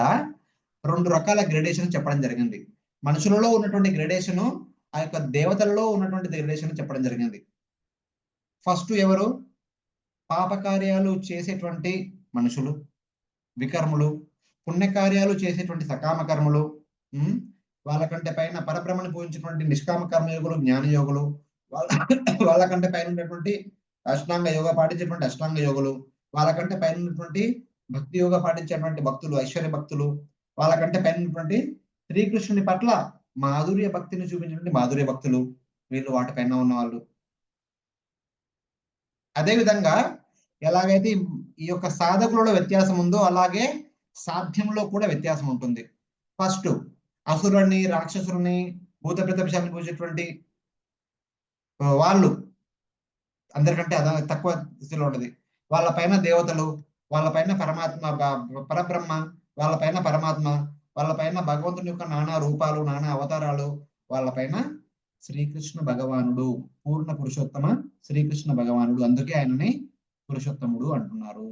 2 రకాల గ్రేడేషన్ చెప్పడం జరిగింది. మనుషులలో ఉన్నటువంటి గ్రేడేషను, ఆ యొక్క దేవతలలో ఉన్నటువంటి గ్రేడేషన్ చెప్పడం జరిగింది. ఫస్ట్ ఎవరు? పాపకార్యాలు చేసేటువంటి మనుషులు, వికర్ములు, పుణ్యకార్యాలు చేసేటువంటి సకామ కర్మలు, వాళ్ళకంటే పైన పరబ్రహ్మని పూజించినటువంటి నిష్కామ కర్మయోగులు, జ్ఞానయోగులు, వాళ్ళకంటే పైన ఉన్నటువంటి అష్టాంగ యోగ పాటించేటువంటి అష్టాంగ యోగులు, వాళ్ళకంటే పైన ఉన్నటువంటి భక్తి యోగ పాటించేటువంటి భక్తులు, ఐశ్వర్య భక్తులు, వాళ్ళకంటే పైన ఉన్నటువంటి శ్రీకృష్ణుని పట్ల మాధుర్య భక్తిని చూపించినటువంటి మాధుర్య భక్తులు, వీళ్ళు వాటిపైన ఉన్నవాళ్ళు. అదేవిధంగా ఎలాగైతే ఈ యొక్క సాధకులలో వ్యత్యాసం ఉందో అలాగే సాధ్యంలో కూడా వ్యత్యాసం ఉంటుంది. ఫస్ట్ అసురుని, రాక్షసుని, భూత ప్రేతపిశాచాలను పూజేటువంటి వాళ్ళు అందరికంటే తక్కువ స్థితిలో ఉంటుంది. వాళ్ళపైన దేవతలు, వాళ్ళపైన పరమాత్మ, పరబ్రహ్మ, వాళ్ళపైన పరమాత్మ, వాళ్ళపైన భగవంతుని యొక్క నానా రూపాలు, నానా అవతారాలు, వాళ్ళపైన శ్రీకృష్ణ భగవానుడు, పూర్ణ పురుషోత్తమ శ్రీకృష్ణ భగవానుడు. అందుకే ఆయనని పురుషోత్తముడు అంటున్నారు.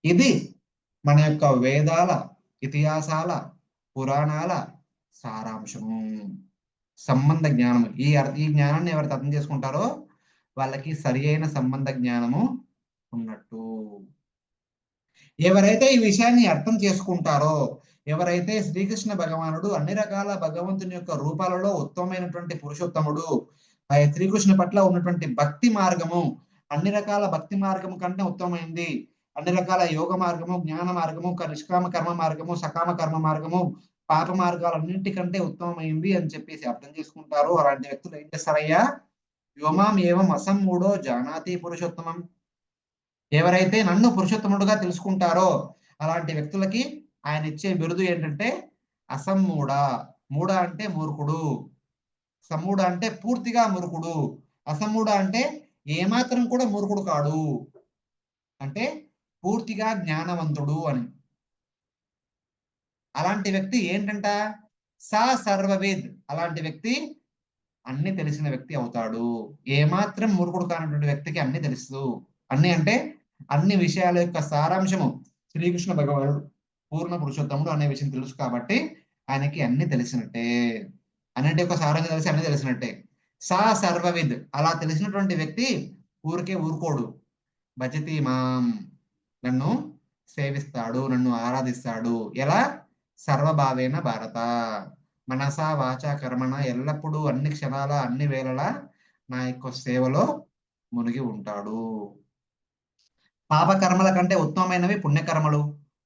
ఇది మన యొక్క వేదాల, ఇతిహాసాల, పురాణాల సారాంశము, సంబంధ జ్ఞానము. ఈ జ్ఞానాన్ని ఎవరైతే అర్థం చేసుకుంటారో వాళ్ళకి సరి అయిన సంబంధ జ్ఞానము ఉన్నట్టు. ఎవరైతే ఈ విషయాన్ని అర్థం చేసుకుంటారో, ఎవరైతే శ్రీకృష్ణ భగవానుడు అన్ని రకాల భగవంతుని యొక్క రూపాలలో ఉత్తమమైనటువంటి పురుషోత్తముడు, ఆ శ్రీకృష్ణ పట్ల ఉన్నటువంటి భక్తి మార్గము అన్ని రకాల భక్తి మార్గము కంటే ఉత్తమమైంది, అన్ని రకాల యోగ మార్గము, జ్ఞాన మార్గము, నిష్కామ కర్మ మార్గము, సకామ కర్మ మార్గము, పాప మార్గాలన్నింటికంటే ఉత్తమమైంది అని చెప్పేసి అర్థం చేసుకుంటారో అలాంటి వ్యక్తులు ఏం చేస్తారయ్యా? వ్యోమాం ఏవం అసమ్మూఢో జానాతి పురుషోత్తమం. ఎవరైతే నన్ను పురుషోత్తముడుగా తెలుసుకుంటారో అలాంటి వ్యక్తులకి ఆయన ఇచ్చే బిరుదు ఏంటంటే అసమ్మూఢ. మూఢ అంటే మూర్ఖుడు, సమ్మూఢ అంటే పూర్తిగా మూర్ఖుడు, అసమ్మూఢ అంటే ఏమాత్రం కూడా మూర్ఖుడు కాడు, అంటే పూర్తిగా జ్ఞానవంతుడు అని. అలాంటి వ్యక్తి ఏంటంట? సా సర్వవేద్. అలాంటి వ్యక్తి అన్ని తెలిసిన వ్యక్తి అవుతాడు. ఏమాత్రం మూర్ఖుడు కానటువంటి వ్యక్తికి అన్ని తెలుసు. అన్ని అంటే అన్ని విషయాల యొక్క సారాంశము శ్రీకృష్ణ భగవానుడు పూర్ణ పురుషోత్తముడు అనే విషయం తెలుసు కాబట్టి ఆయనకి అన్ని తెలిసినట్టే. అన్నింటి యొక్క సారాంశం తెలిసి అన్ని తెలిసినట్టే. సా సర్వవిద్. అలా తెలిసినటువంటి వ్యక్తి ఊరికే ఊరుకోడు. భజతి మాం, నన్ను సేవిస్తాడు, నన్ను ఆరాధిస్తాడు. ఎలా? సర్వభావేన భారత, మనసా వాచ కర్మణ, ఎల్లప్పుడూ అన్ని క్షణాల అన్ని వేళలా నా యొక్క సేవలో మునిగి ఉంటాడు. పాపకర్మల కంటే ఉత్తమమైనవి పుణ్యకర్మలు,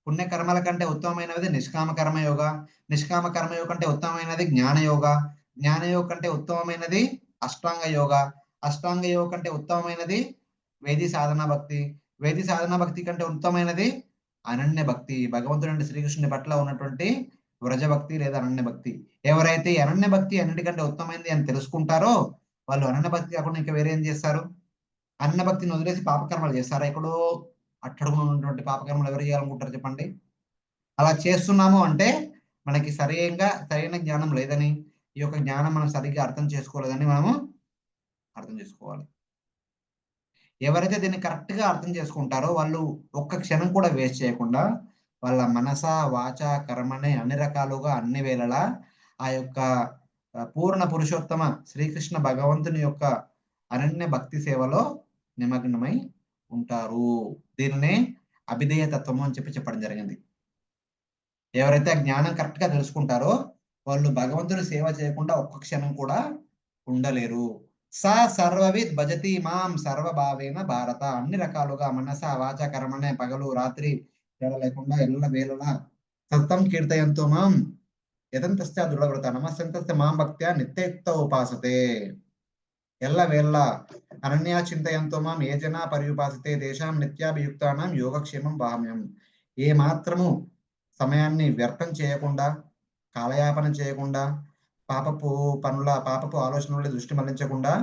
పుణ్యకర్మల కంటే ఉత్తమమైనది నిష్కామ కర్మయోగ, నిష్కామ కర్మయోగ కంటే ఉత్తమమైనది జ్ఞానయోగ, జ్ఞానయోగ కంటే ఉత్తమమైనది అష్టాంగ యోగ, అష్టాంగ యోగ కంటే ఉత్తమమైనది వేది సాధన భక్తి, వేది సాధన భక్తి కంటే ఉత్తమమైనది అనన్య భక్తి, భగవంతుడి శ్రీకృష్ణుని పట్ల ఉన్నటువంటి వ్రజభక్తి లేదా అనన్య భక్తి. ఎవరైతే అనన్య భక్తి అన్నిటికంటే ఉత్తమైంది అని తెలుసుకుంటారో వాళ్ళు అనన్య భక్తి కాకుండా ఇంకా వేరే ఏం చేస్తారు? అన్న భక్తిని వదిలేసి పాపకర్మలు చేస్తారా? ఎక్కడో అట్టడుగున ఉన్నటువంటి పాపకర్మలు ఎవరు చేయాలనుకుంటారు చెప్పండి? అలా చేస్తున్నాము అంటే మనకి సరైన జ్ఞానం లేదని, ఈ యొక్క జ్ఞానం మనం సరిగ్గా అర్థం చేసుకోలేదని మనము అర్థం చేసుకోవాలి. ఎవరైతే దీన్ని కరెక్ట్ గా అర్థం చేసుకుంటారో వాళ్ళు ఒక్క క్షణం కూడా వేస్ట్ చేయకుండా వాళ్ళ మనస వాచ కర్మని అన్ని రకాలుగా అన్ని వేళలా ఆ యొక్క పూర్ణ పురుషోత్తమ శ్రీకృష్ణ భగవంతుని యొక్క అనన్య భక్తి సేవలో నిమగ్నమై ఉంటారు. దీనినే అభిధేయ తత్వము అని చెప్పడం జరిగింది. ఎవరైతే ఆ జ్ఞానం కరెక్ట్ గా తెలుసుకుంటారో వాళ్ళు భగవంతుని సేవ చేయకుండా ఒక్క క్షణం కూడా ఉండలేరు. సా సర్వవిద్ భజతి మాం సర్వభావేన భారత. అన్ని రకాలుగా మనస వాచ కర్మనే పగలు రాత్రి తేడా లేకుండా ఎల్ల వేళలా సత్తం కీర్తయంతో మాం, యదంతస్య దృఢవ్రత నమస్సంతస్య మాం భక్త్యా నిత్యయుక్త ఉపాసతే. ఎల్లవేళ అనన్యా చింతయంతో మాం ఏ జనా పర్యుపాసతే తేషాం నిత్యాభియుక్తానాం యోగక్షేమం వాహమ్యం. ఏ మాత్రము సమయాన్ని వ్యర్థం చేయకుండా, కాలయాపన చేయకుండా, పాపపు ఆలోచనల దృష్టి మళ్లించకుండా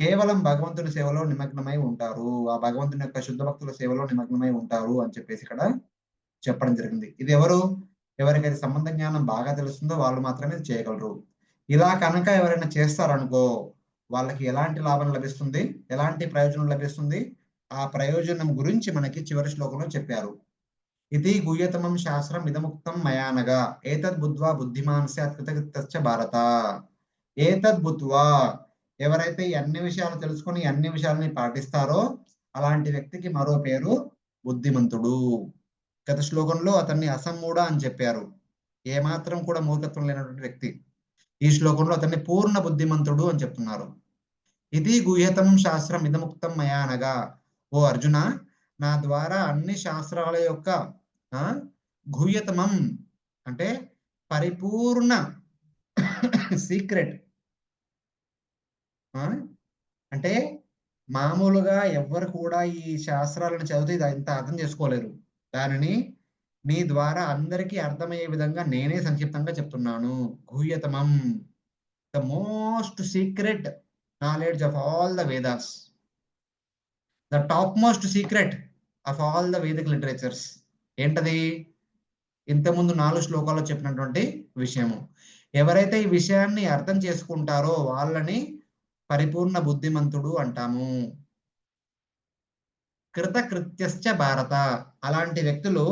కేవలం భగవంతుని సేవలో నిమగ్నమై ఉంటారు. ఆ భగవంతుని యొక్క శుద్ధ భక్తుల సేవలో నిమగ్నమై ఉంటారు అని చెప్పేసి ఇక్కడ చెప్పడం జరిగింది. ఇది ఎవరికైతే సంబంధ జ్ఞానం బాగా తెలుస్తుందో వాళ్ళు మాత్రమే ఇది చేయగలరు. ఇలా కనుక ఎవరైనా చేస్తారనుకో వాళ్ళకి ఎలాంటి లాభం లభిస్తుంది, ఎలాంటి ప్రయోజనం లభిస్తుంది, ఆ ప్రయోజనం గురించి మనకి చివరి శ్లోకంలో చెప్పారు. ఇది గుహ్యతమం శాస్త్రం ఇదముక్తం మయానగా ఏతద్ బుద్ధ్వా బుద్ధిమాన్ స్యాత్ కృతకృత్యశ్చ భారత. ఏతద్ బుద్ధ్వా, ఎవరైతే ఈ అన్ని విషయాలు తెలుసుకొని అన్ని విషయాలని పాటిస్తారో అలాంటి వ్యక్తికి మరో పేరు బుద్ధిమంతుడు. గత శ్లోకంలో అతన్ని అసమ్మూఢ అని చెప్పారు, ఏమాత్రం కూడా మూర్ఖత్వం లేనటువంటి వ్యక్తి. ఈ శ్లోకంలో అతన్ని పూర్ణ బుద్ధిమంతుడు అని చెప్తున్నారు. ఇది గుహ్యతం శాస్త్రం ఇదముక్తం మయానగా, ఓ అర్జున, నా ద్వారా అన్ని శాస్త్రాల యొక్క గుహ్యతమం అంటే పరిపూర్ణ సీక్రెట్, అంటే మామూలుగా ఎవ్వరు కూడా ఈ శాస్త్రాలను చదివితే ఇది ఇంత అర్థం చేసుకోలేరు. దానిని నీ ద్వారా అందరికీ అర్థమయ్యే విధంగా నేనే సంక్షిప్తంగా చెప్తున్నాను. గుహ్యతమం, the most secret knowledge of all the Vedas, the top most secret of all the Vedic literatures. ఏంటది? ఇంతకుముందు 4 శ్లోకాల్లో చెప్పినటువంటి విషయము. ఎవరైతే ఈ విషయాన్ని అర్థం చేసుకుంటారో వాళ్ళని పరిపూర్ణ బుద్ధిమంతుడు అంటాము. కృతకృత్యశ్చ భారత, అలాంటి వ్యక్తులు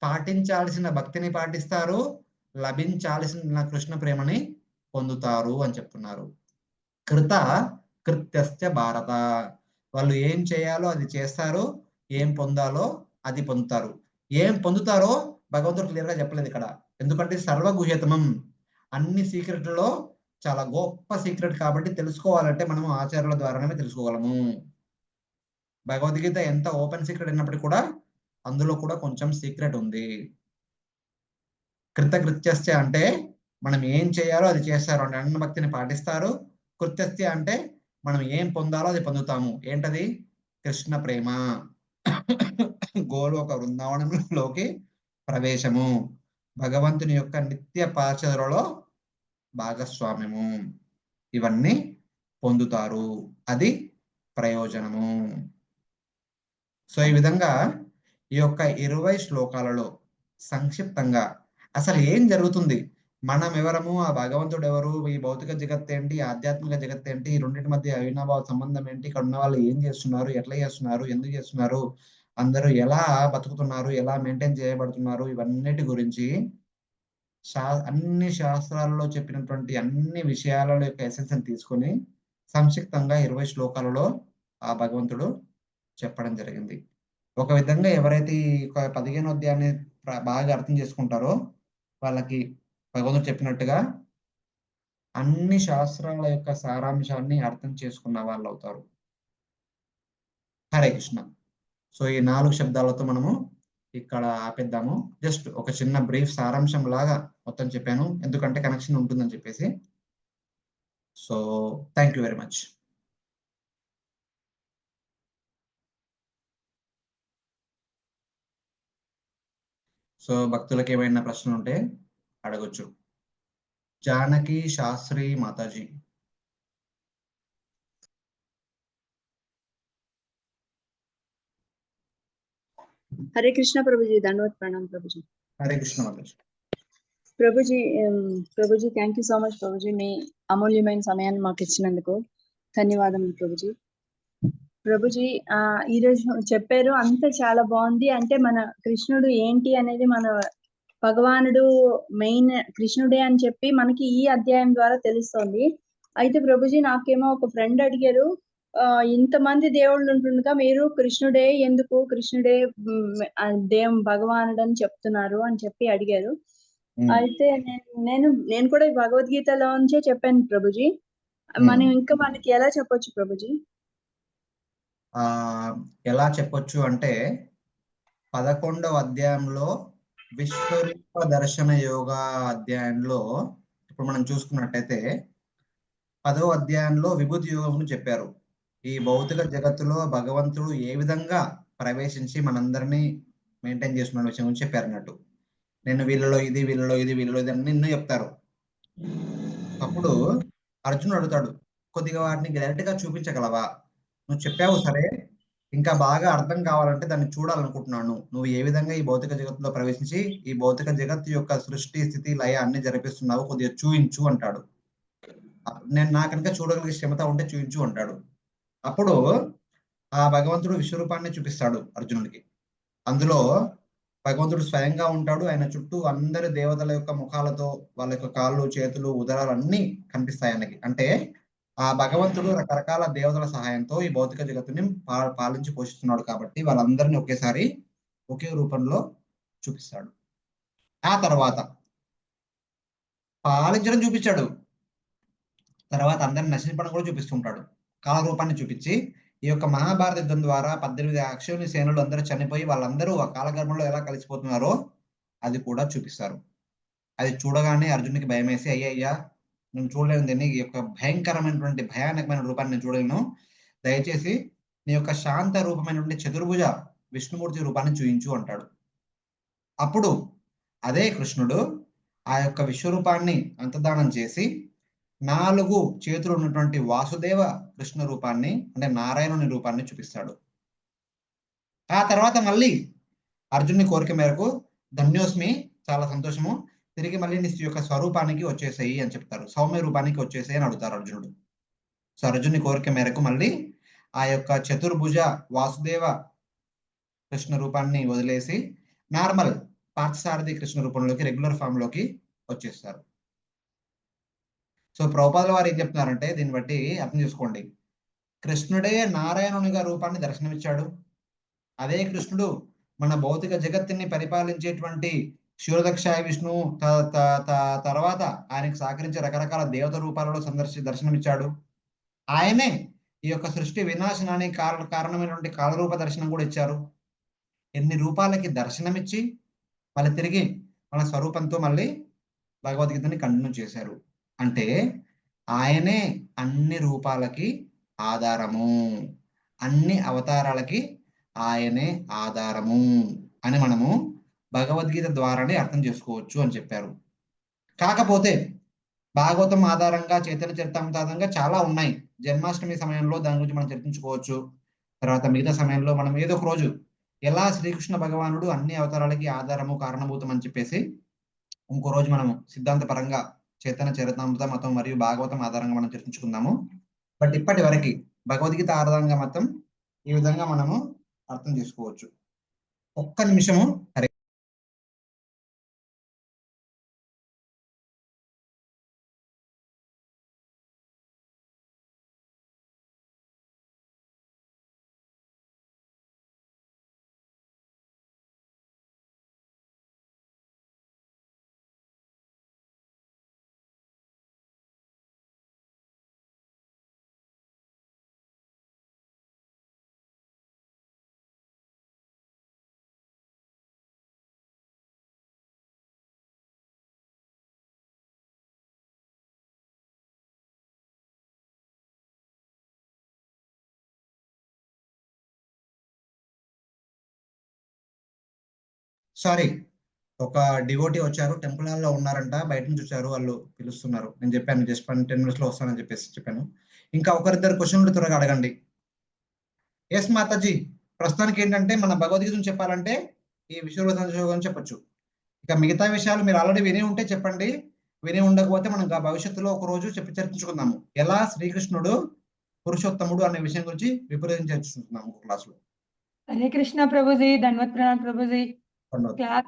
పాటించాల్సిన భక్తిని పాటిస్తారు, లభించాల్సిన కృష్ణ ప్రేమని పొందుతారు అని చెప్తున్నారు. కృత కృత్యశ్చ భారత, వాళ్ళు ఏం చేయాలో అది చేస్తారు, ఏం పొందాలో అది పొందుతారు. ఏం పొందుతారో భగవంతుడు క్లియర్ గా చెప్పలేదు ఇక్కడ, ఎందుకంటే సర్వగుహ్యతమం, అన్ని సీక్రెట్లలో చాలా గొప్ప సీక్రెట్ కాబట్టి తెలుసుకోవాలంటే మనము ఆచార్యుల ద్వారానే తెలుసుకోగలము. భగవద్గీత ఎంత ఓపెన్ సీక్రెట్ అయినప్పటికీ కూడా అందులో కూడా కొంచెం సీక్రెట్ ఉంది. కృతకృత్యశ్చ అంటే మనం ఏం చేయాలో అది చేస్తారు అంటే అన్న భక్తిని పాటిస్తారు. కృత్యశ్చ అంటే మనం ఏం పొందాలో అది పొందుతాము. ఏంటది? కృష్ణ ప్రేమ, గోలోక బృందావనంలోకి ప్రవేశము, భగవంతుని యొక్క నిత్య పార్షదులలో భాగస్వామ్యము, ఇవన్నీ పొందుతారు. అది ప్రయోజనము. సో ఈ విధంగా ఈ యొక్క 20 శ్లోకాలలో సంక్షిప్తంగా అసలు ఏం జరుగుతుంది, మనం ఎవరము, ఆ భగవంతుడు ఎవరు, ఈ భౌతిక జగత్ ఏంటి, ఆధ్యాత్మిక జగత్ ఏంటి, ఈ రెండింటి మధ్య అవినాభావ సంబంధం ఏంటి, ఇక్కడ ఉన్న వాళ్ళు ఏం చేస్తున్నారు, ఎట్లా చేస్తున్నారు, ఎందుకు చేస్తున్నారు, అందరూ ఎలా బతుకుతున్నారు, ఎలా మెయింటైన్ చేయబడుతున్నారు, ఇవన్నిటి గురించి అన్ని శాస్త్రాలలో చెప్పినటువంటి అన్ని విషయాల యొక్క ఎసెన్స్ తీసుకొని సంక్షిప్తంగా 20 శ్లోకాలలో ఆ భగవంతుడు చెప్పడం జరిగింది. ఒక విధంగా ఎవరైతే ఈ 15వ అధ్యాయాన్ని బాగా అర్థం చేసుకుంటారో వాళ్ళకి భగవంతుడు చెప్పినట్టుగా అన్ని శాస్త్రాల యొక్క సారాంశాన్ని అర్థం చేసుకున్న వాళ్ళు అవుతారు. హరే కృష్ణ. సో ఈ 4 శబ్దాలతో మనము ఇక్కడ ఆపేద్దాము. జస్ట్ ఒక చిన్న బ్రీఫ్ సారాంశం లాగా మొత్తం చెప్పాను, ఎందుకంటే కనెక్షన్ ఉంటుందని చెప్పేసి. So thank you very much. So భక్తులకు ఏమైనా ప్రశ్నలు ఉంటే అడగొచ్చు. జానకి శాస్త్రి మాతాజీ. हरे कृष्णा प्रभु जी, दंडवत प्रणाम प्रभु जी. Hare Krishna Mataji. Prabhu ji thank you so much Prabhu ji, మీ అమూల్యమైన సమయాన్ని మాకు ఇచ్చినందుకు ధన్యవాదములు ప్రభు జీ. ప్రభు జీ ఈ రోజు చెప్పారు అంతా చాలా బాగుంది. అంటే మన కృష్ణుడు ఏంటి అనేది, మన భగవానుడు మెయిన్ కృష్ణుడే అని చెప్పి మనకి ఈ అధ్యాయం ద్వారా తెలుస్తోంది. అయితే ప్రభుజీ నాకేమో ఒక ఫ్రెండ్ అడిగారు, ఇంతమంది దేవుళ్ళు ఉంటుండగా మీరు కృష్ణుడే ఎందుకు, కృష్ణుడే భగవానుడు అని చెప్తున్నారు అని చెప్పి అడిగారు. అయితే నేను కూడా భగవద్గీతలో నుంచే చెప్పాను ప్రభుజీ. మనం ఇంకా మనకి ఎలా చెప్పొచ్చు ప్రభుజీ? ఎలా చెప్పొచ్చు అంటే 11వ అధ్యాయంలో విశ్వరూప దర్శన యోగా అధ్యాయంలో ఇప్పుడు మనం చూసుకున్నట్టయితే 10వ అధ్యాయంలో విభూతి యోగమును చెప్పారు. ఈ భౌతిక జగత్తులో భగవంతుడు ఏ విధంగా ప్రవేశించి మనందరినీ మెయింటైన్ చేస్తున్న విషయం గురించి చెప్పారు అన్నట్టు. నేను వీళ్ళలో ఇది, వీళ్ళలో ఇది, వీళ్ళలో ఇది అని నిన్ను చెప్తారు. అప్పుడు అర్జునుడు అడుగుతాడు, కొద్దిగా వాటిని డైరెక్ట్ గా చూపించగలవా? నువ్వు చెప్పావు సరే, ఇంకా బాగా అర్థం కావాలంటే దాన్ని చూడాలనుకుంటున్నాను. నువ్వు ఏ విధంగా ఈ భౌతిక జగత్తులో ప్రవేశించి ఈ భౌతిక జగత్తు యొక్క సృష్టి, స్థితి, లయ అన్ని జరిపిస్తున్నావు, కొద్దిగా చూయించు అంటాడు. నేను నా కనుక చూడగలిగే క్షమత ఉంటే చూయించు అంటాడు. అప్పుడు ఆ భగవంతుడు విశ్వరూపాన్ని చూపిస్తాడు అర్జునుడికి. అందులో భగవంతుడు స్వయంగా ఉంటాడు. ఆయన చుట్టూ అందరి దేవతల యొక్క ముఖాలతో వాళ్ళ యొక్క కాళ్ళు, చేతులు, ఉదరాలు అన్ని కనిపిస్తాయి ఆయనకి. అంటే ఆ భగవంతుడు రకరకాల దేవతల సహాయంతో ఈ భౌతిక జగత్తుని పాలించి పోషిస్తున్నాడు కాబట్టి వాళ్ళందరినీ ఒకేసారి ఒకే రూపంలో చూపిస్తాడు. ఆ తర్వాత పాలించడం చూపించాడు, తర్వాత అందరిని నశించడం కూడా చూపిస్తుంటాడు. కాల రూపాన్ని చూపించి ఈ యొక్క మహాభారత యుద్ధం ద్వారా 18 అక్షయుని సేనలు అందరూ చనిపోయి వాళ్ళందరూ ఆ కాలగర్భంలో ఎలా కలిసిపోతున్నారో అది కూడా చూపిస్తారు. అది చూడగానే అర్జునుడికి భయం వేసి, అయ్యయ్యా నేను చూడలేను దీన్ని, ఈ యొక్క భయంకరమైనటువంటి భయానకమైన రూపాన్ని నేను చూడలేను, దయచేసి నీ యొక్క శాంత రూపమైనటువంటి చతుర్భుజ విష్ణుమూర్తి రూపాన్ని చూయించు అంటాడు. అప్పుడు అదే కృష్ణుడు ఆ యొక్క విశ్వరూపాన్ని అంతర్ధానం చేసి 4 చేతులు ఉన్నటువంటి వాసుదేవ కృష్ణ రూపాన్ని, అంటే నారాయణుని రూపాన్ని చూపిస్తాడు. ఆ తర్వాత మళ్ళీ అర్జునుని కోరిక మేరకు ధన్యోస్మి, చాలా సంతోషము, తిరిగి మళ్ళీ నీ యొక్క స్వరూపానికి వచ్చేసేయి అని చెప్తారు. సౌమ్య రూపానికి వచ్చేసేయి అని అడుగుతారు అర్జునుడు. సో అర్జునుని కోరిక మేరకు మళ్ళీ ఆ యొక్క చతుర్భుజ వాసుదేవ కృష్ణ రూపాన్ని వదిలేసి నార్మల్ పార్థసారథి కృష్ణ రూపంలోకి, రెగ్యులర్ ఫామ్ లోకి వచ్చేస్తారు. సో ప్రభుపాదుల వారు ఏం చెప్తున్నారంటే దీన్ని బట్టి అర్థం చేసుకోండి, కృష్ణుడే నారాయణునిగా రూపాన్ని దర్శనమిచ్చాడు. అదే కృష్ణుడు మన భౌతిక జగత్తుని పరిపాలించేటువంటి క్షీరదక్షాయ విష్ణువు తర్వాత ఆయనకు సహకరించే రకరకాల దేవత రూపాలలో దర్శనమిచ్చాడు. ఆయనే ఈ యొక్క సృష్టి వినాశనానికి కారణమైనటువంటి కాలరూప దర్శనం కూడా ఇచ్చారు. ఎన్ని రూపాలకి దర్శనమిచ్చి మళ్ళీ తిరిగి మన స్వరూపంతో మళ్ళీ భగవద్గీతని కంటిన్యూ చేశారు. అంటే ఆయనే అన్ని రూపాలకి ఆధారము, అన్ని అవతారాలకి ఆయనే ఆధారము అని మనము భగవద్గీత ద్వారానే అర్థం చేసుకోవచ్చు అని చెప్పారు. కాకపోతే భాగవతం ఆధారంగా, చైతన్య చరితామృత ఆధారంగా చాలా ఉన్నాయి. జన్మాష్టమి సమయంలో దాని గురించి మనం చర్చించుకోవచ్చు. తర్వాత మిగతా సమయంలో మనం ఏదో ఒక రోజు ఎలా శ్రీకృష్ణ భగవానుడు అన్ని అవతారాలకి ఆధారము, కారణభూతం అని చెప్పేసి ఇంకో రోజు మనము సిద్ధాంత పరంగా చైతన్య చరితామృత మతం మరియు భాగవతం ఆధారంగా మనం చర్చించుకుందాము. బట్ ఇప్పటి వరకు భగవద్గీత ఆధారంగా మొత్తం ఈ విధంగా మనము అర్థం చేసుకోవచ్చు. ఒక్క నిమిషము. హరే సారీ, ఒక డివోటీ వచ్చారు, టెంపుల్ హాల్లో ఉన్నారంట, బయట నుంచి వచ్చారు, వాళ్ళు పిలుస్తున్నారు. నేను చెప్పాను జస్ట్ 10 minutes లో వస్తానని చెప్పాను. ఇంకా ఒకరిద్దరు క్వశ్చన్లు త్వరగా అడగండి. ఎస్ మాతాజీ, ప్రస్తుతానికి ఏంటంటే మన భగవద్గీతను చెప్పాలంటే ఈ విశ్వరూప చెప్పొచ్చు. ఇక మిగతా విషయాలు మీరు ఆల్రెడీ విని ఉంటే చెప్పండి, విని ఉండకపోతే మనం భవిష్యత్తులో ఒక రోజు చర్చించుకుందాము. ఎలా శ్రీకృష్ణుడు పురుషోత్తముడు అనే విషయం గురించి విపరీతం చర్చించుకుంటున్నాము ఒక క్లాస్ లో. హరే కృష్ణ ప్రభుజీ, ధన్వత్ ప్రణామ్ ప్రభుజీ. క్లాస్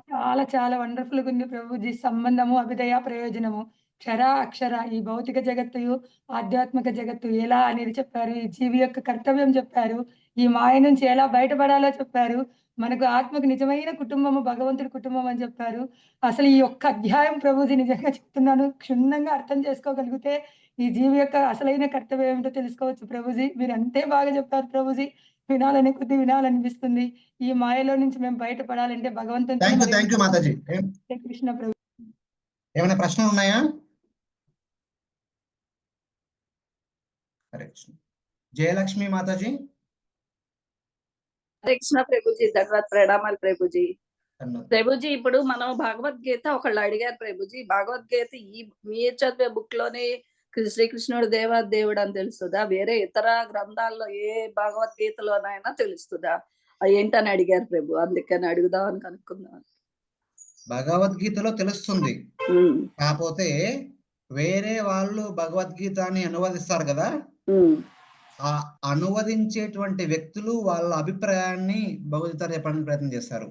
చాలా వండర్ఫుల్ గా ఉంది ప్రభుజీ. సంబంధము, అభిదయ, ప్రయోజనము, క్షర అక్షర, ఈ భౌతిక జగత్తు, ఆధ్యాత్మిక జగత్తు ఎలా అనేది చెప్పారు. ఈ జీవి యొక్క కర్తవ్యం చెప్పారు. ఈ మాయ నుంచి ఎలా బయటపడాలో చెప్పారు. మనకు ఆత్మకు నిజమైన కుటుంబము భగవంతుడి కుటుంబం అని చెప్పారు. అసలు ఈ ఒక్క అధ్యాయం ప్రభుజీ నిజంగా చెప్తున్నాను, క్షుణ్ణంగా అర్థం చేసుకోగలిగితే ఈ జీవి యొక్క అసలైన కర్తవ్యం ఏమిటో తెలుసుకోవచ్చు ప్రభుజీ. మీరు అంతే బాగా చెప్పారు ప్రభుజీ. వినాలని కొద్ది వినాలనిపిస్తుంది. ఈ మాయలో నుంచి మేము బయటపడాలంటే భగవంతునితో థ్యాంక్ యూ మాతాజీ. కృష్ణ ప్రభు. ఏమైనా ప్రశ్నలు ఉన్నాయా? హరే కృష్ణ. జయలక్ష్మి మాతాజీ. హరే కృష్ణ ప్రభుజీ, ధన్యవాద ప్రణామాలు ప్రభుజీ. ప్రభుజీ, ఇప్పుడు మనం భగవద్గీత ఒకళ్ళు అడిగారు ప్రభుజీ, భగవద్గీత మీరు చదివే బుక్ లోనే శ్రీకృష్ణుడు దేవుడు అని తెలుస్తుందా? వేరే ఇతర గ్రంథాల్లో ఏ భగవద్గీతలోనైనా తెలుస్తుందా? ఏంటని అడిగారు ప్రభు, అందుకని అడుగుదాం అని కనుక్కుందాం. భగవద్గీతలో తెలుస్తుంది, కాకపోతే వేరే వాళ్ళు భగవద్గీతని అనువదిస్తారు కదా, ఆ అనువదించేటువంటి వ్యక్తులు వాళ్ళ అభిప్రాయాన్ని భగవద్గీత చెప్పడానికి ప్రయత్నం చేస్తారు.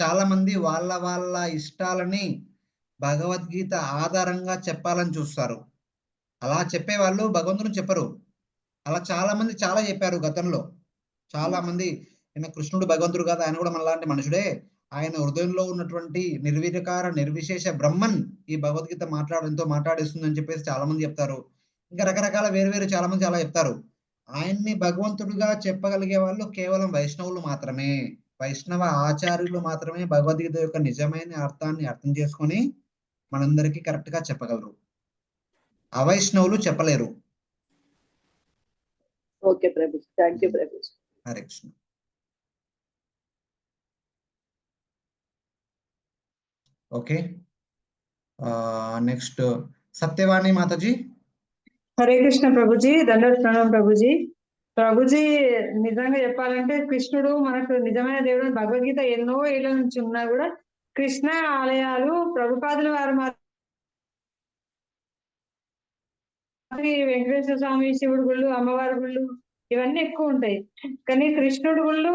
చాలా మంది వాళ్ళ ఇష్టాలని భగవద్గీత ఆధారంగా చెప్పాలని చూస్తారు. అలా చెప్పే వాళ్ళు భగవంతుని చెప్పరు. అలా చాలా మంది చాలా చెప్పారు గతంలో. చాలా మంది కృష్ణుడు భగవంతుడు కాదు, ఆయన కూడా మనలాంటి మనుషుడే, ఆయన హృదయంలో ఉన్నటువంటి నిర్వికార నిర్విశేష బ్రహ్మన్ ఈ భగవద్గీత మాట్లాడిస్తుంది అని చెప్పేసి చాలా మంది చెప్తారు. ఇంకా రకరకాల వేరు చాలా మంది చాలా చెప్తారు. ఆయన్ని భగవంతుడిగా చెప్పగలిగే వాళ్ళు కేవలం వైష్ణవులు మాత్రమే, వైష్ణవ ఆచార్యులు మాత్రమే భగవద్గీత యొక్క నిజమైన అర్థాన్ని అర్థం చేసుకొని మనందరికీ కరెక్ట్ గా చెప్పగలరు. అవైష్ణవులు చెప్పలేరు. Okay Prabhu, thank you Prabhu. Hare Krishna. Okay, next Satyavani Mataji. Hare Krishna Prabhuji, దండవత్ ప్రణామం ప్రభుజీ. ప్రభుజీ, నిజంగా చెప్పాలంటే కృష్ణుడు మనకు నిజమైన దేవుడు. భగవద్గీత ఎన్నో ఏళ్ల నుంచి ఉన్నా కూడా కృష్ణ ఆలయాలు ప్రభుపాదుల వారు వెంకటేశ్వర స్వామి, శివుడు గుళ్ళు, అమ్మవారి గుళ్ళు ఇవన్నీ ఎక్కువ ఉంటాయి. కానీ కృష్ణుడు గుళ్ళు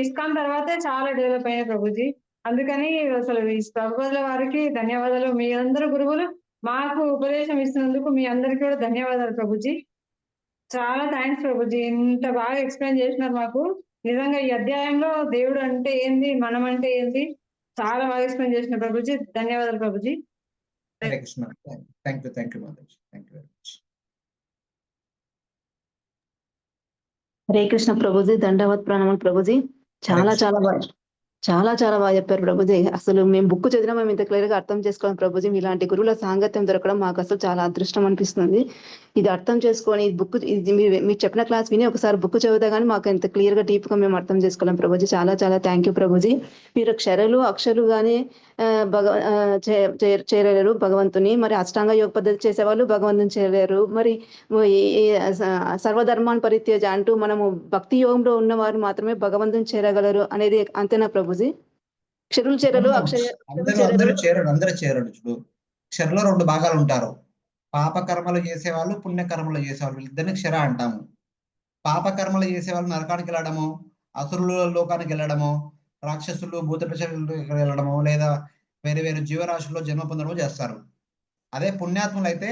ఇస్కాన్ తర్వాతే చాలా డెవలప్ అయ్యాయి ప్రభుజీ. అందుకని అసలు ఈ ప్రభుపాదుల వారికి ధన్యవాదాలు. మీ అందరు గురువులు మాకు ఉపదేశం ఇస్తున్నందుకు మీ అందరికి కూడా ధన్యవాదాలు ప్రభుజీ. చాలా థ్యాంక్స్ ప్రభుజీ, ఇంత బాగా ఎక్స్ప్లెయిన్ చేసినారు మాకు. నిజంగా ఈ అధ్యాయంలో దేవుడు అంటే ఏంది, మనం అంటే ఏంది చాలా బాగా ఎక్స్ప్లెయిన్ చేసిన ప్రభుజీ. ధన్యవాదాలు Prabhuji. Hare Krishna. Thank you Mataji. Thank you very much. Hare Krishna Prabhuji, దండవత్ ప్రణామాలు ప్రభుజీ. చాలా బాగా చెప్పారు ప్రభుజీ. అసలు మేము బుక్ చదివినా మేము ఇంత క్లియర్ గా అర్థం చేసుకోవాలి ప్రభుజీ. మీలాంటి గురువుల సాంగత్యం దొరకడం మాకు అసలు చాలా అదృష్టం అనిపిస్తుంది. ఇది అర్థం చేసుకొని బుక్ మీరు చెప్పిన క్లాస్ విని ఒకసారి బుక్ చదివితే కానీ మాకు ఎంత క్లియర్ గా డీప్ గా మేము అర్థం చేసుకోలేం ప్రభుజీ. చాలా థ్యాంక్ యూ ప్రభుజీ. మీరు క్షరలు అక్షరాలు కానీ చేరలేరు భగవంతుని. మరి అష్టాంగ యోగ పద్ధతి చేసేవాళ్ళు భగవంతుని చేరలేరు. మరి సర్వధర్మాన్ని పరిత్యజ అంటూ మనము భక్తి యోగంలో ఉన్నవారు మాత్రమే భగవంతుని చేరగలరు అనేది అంతేనా ప్రభుజీ? క్షరులు చేరలు అందరూ చేరడు. చూడు, క్షరలో 2 భాగాలు ఉంటారు. పాప కర్మలు చేసేవాళ్ళు, పుణ్యకర్మలు చేసేవాళ్ళు, వీళ్ళిద్దరిని క్షర అంటాము. పాప కర్మలు చేసేవాళ్ళు నరకానికి వెళ్ళడము, అసురుల లోకానికి వెళ్ళడము, రాక్షసులు భూత పిశాచాలకు వెళ్ళడము, లేదా వేరే జీవరాశుల్లో జన్మ పొందడము చేస్తారు. అదే పుణ్యాత్ములు అయితే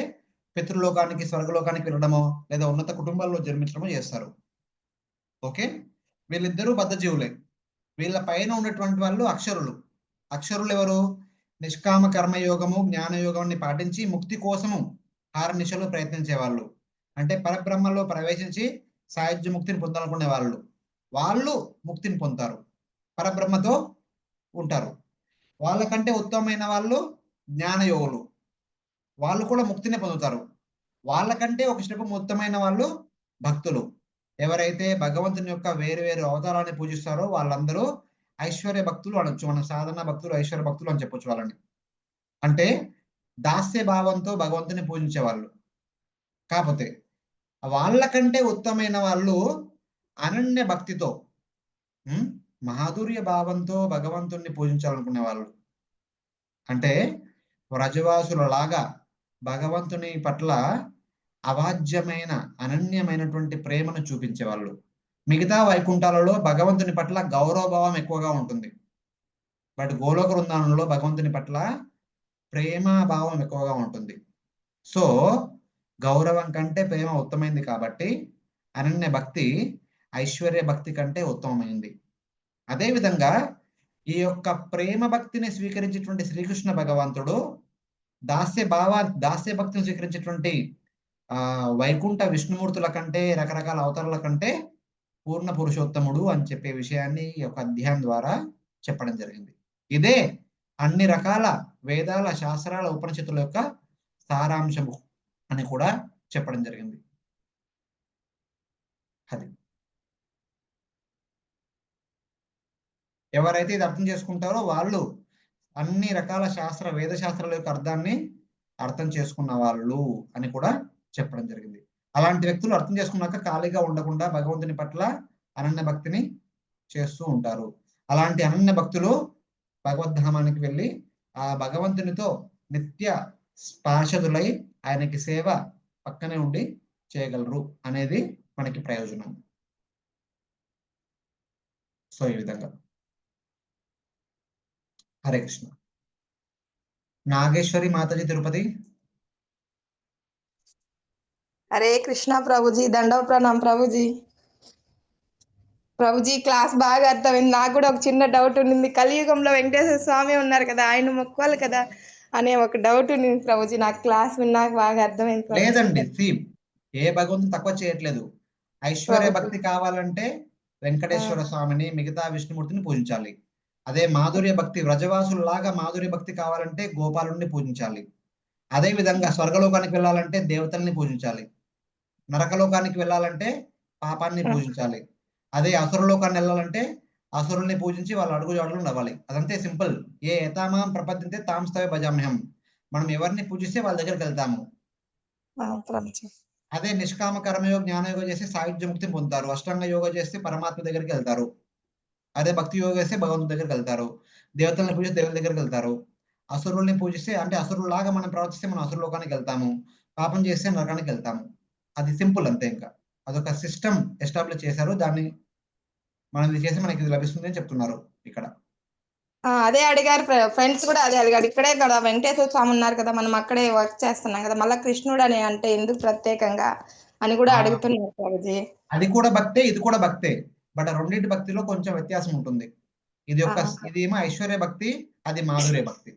పితృలోకానికి స్వర్గలోకానికి వెళ్ళడము, లేదా ఉన్నత కుటుంబాల్లో జన్మించడము చేస్తారు. ఓకే, వీళ్ళిద్దరూ బద్ధజీవులే. వీళ్ళ పైన ఉన్నటువంటి వాళ్ళు అక్షరులు ఎవరు? నిష్కామ కర్మయోగము, జ్ఞానయోగాన్ని పాటించి ముక్తి కోసము హారనిశలు ప్రయత్నించే వాళ్ళు, అంటే పరబ్రహ్మలో ప్రవేశించి సాయుధ్య ముక్తిని పొందాలనుకునే వాళ్ళు ముక్తిని పొందుతారు, పరబ్రహ్మతో ఉంటారు. వాళ్ళకంటే ఉత్తమమైన వాళ్ళు జ్ఞానయోగులు, వాళ్ళు కూడా ముక్తిని పొందుతారు. వాళ్ళకంటే ఒక స్టెప్ ఉత్తమైన వాళ్ళు భక్తులు. ఎవరైతే భగవంతుని యొక్క వేరు అవతారాన్ని పూజిస్తారో వాళ్ళందరూ ఐశ్వర్య భక్తులు అనొచ్చు. మన సాధన భక్తులు, ఐశ్వర్య భక్తులు అని చెప్పొచ్చు వాళ్ళని. అంటే దాస్య భావంతో భగవంతుని పూజించే వాళ్ళు. కాకపోతే వాళ్ళకంటే ఉత్తమైన వాళ్ళు అనన్య భక్తితో, మాధుర్య భావంతో భగవంతుణ్ణి పూజించాలనుకునే వాళ్ళు. అంటే వ్రజవాసుల లాగా భగవంతుని పట్ల అవాజ్యమైన అనన్యమైనటువంటి ప్రేమను చూపించే వాళ్ళు. మిగతా వైకుంఠాలలో భగవంతుని పట్ల గౌరవభావం ఎక్కువగా ఉంటుంది, బట్ గోలోక వృందావనంలో భగవంతుని పట్ల ప్రేమ భావం ఎక్కువగా ఉంటుంది. సో గౌరవం కంటే ప్రేమ ఉత్తమైంది కాబట్టి అనన్య భక్తి ఐశ్వర్య భక్తి కంటే ఉత్తమమైంది. అదేవిధంగా ఈ యొక్క ప్రేమ భక్తిని స్వీకరించేటువంటి శ్రీకృష్ణ భగవంతుడు దాస్య భక్తిని స్వీకరించేటువంటి వైకుంఠ విష్ణుమూర్తుల కంటే రకరకాల అవతారాల కంటే పూర్ణ పురుషోత్తముడు అని చెప్పే విషయాన్ని ఈ యొక్క అధ్యాయం ద్వారా చెప్పడం జరిగింది. ఇదే అన్ని రకాల వేదాల, శాస్త్రాల, ఉపనిషత్తుల యొక్క సారాంశము అని కూడా చెప్పడం జరిగింది. అది ఎవరైతే ఇది అర్థం చేసుకుంటారో వాళ్ళు అన్ని రకాల వేద శాస్త్రాల యొక్క అర్థాన్ని అర్థం చేసుకున్న వాళ్ళు అని కూడా చెప్పడం జరిగింది. అలాంటి వ్యక్తులు అర్థం చేసుకున్నాక ఖాళీగా ఉండకుండా భగవంతుని పట్ల అనన్య భక్తిని చేస్తూ ఉంటారు. అలాంటి అనన్య భక్తులు భగవద్ధామానికి వెళ్ళి ఆ భగవంతునితో నిత్య పార్షదులై ఆయనకి సేవ పక్కనే ఉండి చేయగలరు అనేది మనకి ప్రయోజనం. సో ఈ విధంగా హరే కృష్ణ. నాగేశ్వరి మాతాజీ తిరుపతి. హరే కృష్ణ ప్రభుజీ, దండవ ప్రణాం ప్రభుజీ. ప్రభుజీ క్లాస్ బాగా అర్థమైంది. నాకు కూడా ఒక చిన్న డౌట్ ఉండింది. కలియుగంలో వెంకటేశ్వర స్వామి ఉన్నారు కదా, ఆయన మొక్కాలి కదా అనే ఒక డౌట్ ఉండింది ప్రభుజీ. నాకు క్లాస్ విన్నాక బాగా అర్థమైంది. లేదండి, ఏ భగవంతుని తక్కువ చేయట్లేదు. ఐశ్వర్య భక్తి కావాలంటే వెంకటేశ్వర స్వామిని, మిగతా విష్ణుమూర్తిని పూజించాలి. అదే మాధుర్య భక్తి, వ్రజవాసుల్లాగా మాధుర్య భక్తి కావాలంటే గోపాలుని పూజించాలి. అదే విధంగా స్వర్గలోకానికి వెళ్ళాలంటే దేవతల్ని పూజించాలి. నరకలోకానికి వెళ్ళాలంటే పాపాన్ని పూజించాలి. అదే అసురలోకాన్ని వెళ్ళాలంటే అసురుల్ని పూజించి వాళ్ళ అడుగుజాడలు నవ్వాలి. అదంతే సింపుల్. ఏ ఏతామాం ప్రపద్యంతే తాం స్తవే భజామ్యహం. మనం ఎవరిని పూజిస్తే వాళ్ళ దగ్గరికి వెళ్తాము. అదే నిష్కామ కర్మయోగ, జ్ఞానయోగ చేసి సాయుధ్య ముక్తిని పొందుతారు. అష్టాంగ యోగ చేస్తే పరమాత్మ దగ్గరికి వెళ్తారు. అదే భక్తి యోగ చేస్తే భగవంతుడి దగ్గరికి వెళ్తారు. దేవతల్ని పూజిస్తే దేవుల దగ్గరికి వెళ్తారు. అసురుల్ని పూజిస్తే అంటే అసురులాగా మనం ప్రవర్తిస్తే మనం అసురలోకానికి వెళ్తాము. పాపం చేస్తే నరకానికి వెళ్తాము. అది సింపుల్ అంతే. ఇంకా అదొక సిస్టమ్ ఎస్టాబ్లిష్ చేశారు. దాన్ని మనం ఇది చేసి మనకి ఇది లభిస్తుంది అని చెప్తున్నారు ఇక్కడ. అదే అడిగారు ఫ్రెండ్స్ కూడా, అదే అడిగారు. ఇక్కడే కదా వెంకటేశ్వర స్వామి ఉన్నారు కదా, మనం అక్కడే వర్క్ చేస్తున్నాం కదా, మళ్ళీ కృష్ణుడు అని అంటే ఎందుకు ప్రత్యేకంగా అని కూడా అడుగుతున్నారు ప్రభుజీ. అది కూడా భక్తే, ఇది కూడా భక్తే. బట్ ఆ రెండింటి భక్తిలో కొంచెం వ్యత్యాసం ఉంటుంది. ఇదేమో ఐశ్వర్య భక్తి, అది మాధుర్య భక్తి.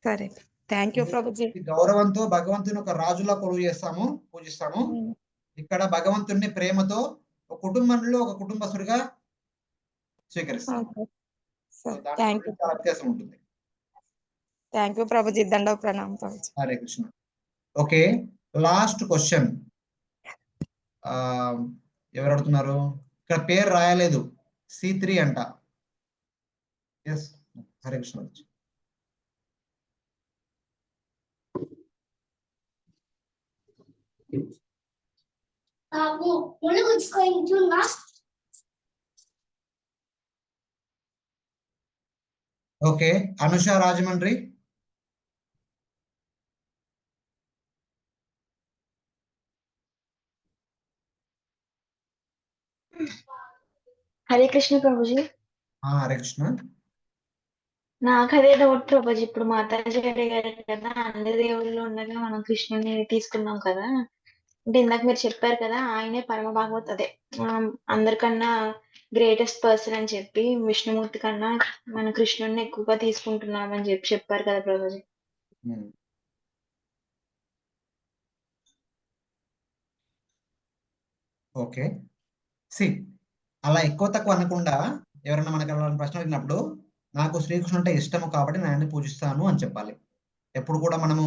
సరే, థ్యాంక్ యూ ప్రభుజీ. గౌరవంతో భగవంతుని ఒక రాజులా కొలువు చేస్తాము, పూజిస్తాము. ఇక్కడ భగవంతుని ప్రేమతో ఒక కుటుంబంలో ఒక కుటుంబస్తుడిగా స్వీకరిస్తాము. చాలా వ్యత్యాసం ఉంటుంది. థ్యాంక్ యూ ప్రభుజీ, దండవ ప్రణామం Prabhuji. Hare Krishna. Okay, last question ఎవరు అడుగుతున్నారు? ఇక్కడ పేరు రాయలేదు, C3 అంట. ఎస్, హరే కృష్ణ. ఓకే, అనుష రాజమండ్రి. హరే కృష్ణ ప్రభుజీ. హరే కృష్ణ. నాకు అదే డౌట్ ప్రభుజీ. ఇప్పుడు మాతాజీ అడిగారు కదా, అన్ని దేవుళ్ళు ఉండగా మనం కృష్ణుని తీసుకున్నాం కదా, అంటే ఇందాక మీరు చెప్పారు కదా ఆయనే పరమ భాగవత్, అదే అందరికన్నా గ్రేటెస్ట్ పర్సన్ అని చెప్పి, విష్ణుమూర్తి కన్నా మన కృష్ణుడిని ఎక్కువగా తీసుకుంటున్నాం అని చెప్పి చెప్పారు కదా ప్రభుజీ. ఓకే, అలా ఎక్కువ తక్కువ అనకుండా ఎవరైనా మనకి అలాంటి ప్రశ్న అడిగినప్పుడు నాకు శ్రీకృష్ణుడు అంటే ఇష్టము కాబట్టి నేను ఆయన్ని పూజిస్తాను అని చెప్పాలి. ఎప్పుడు కూడా మనము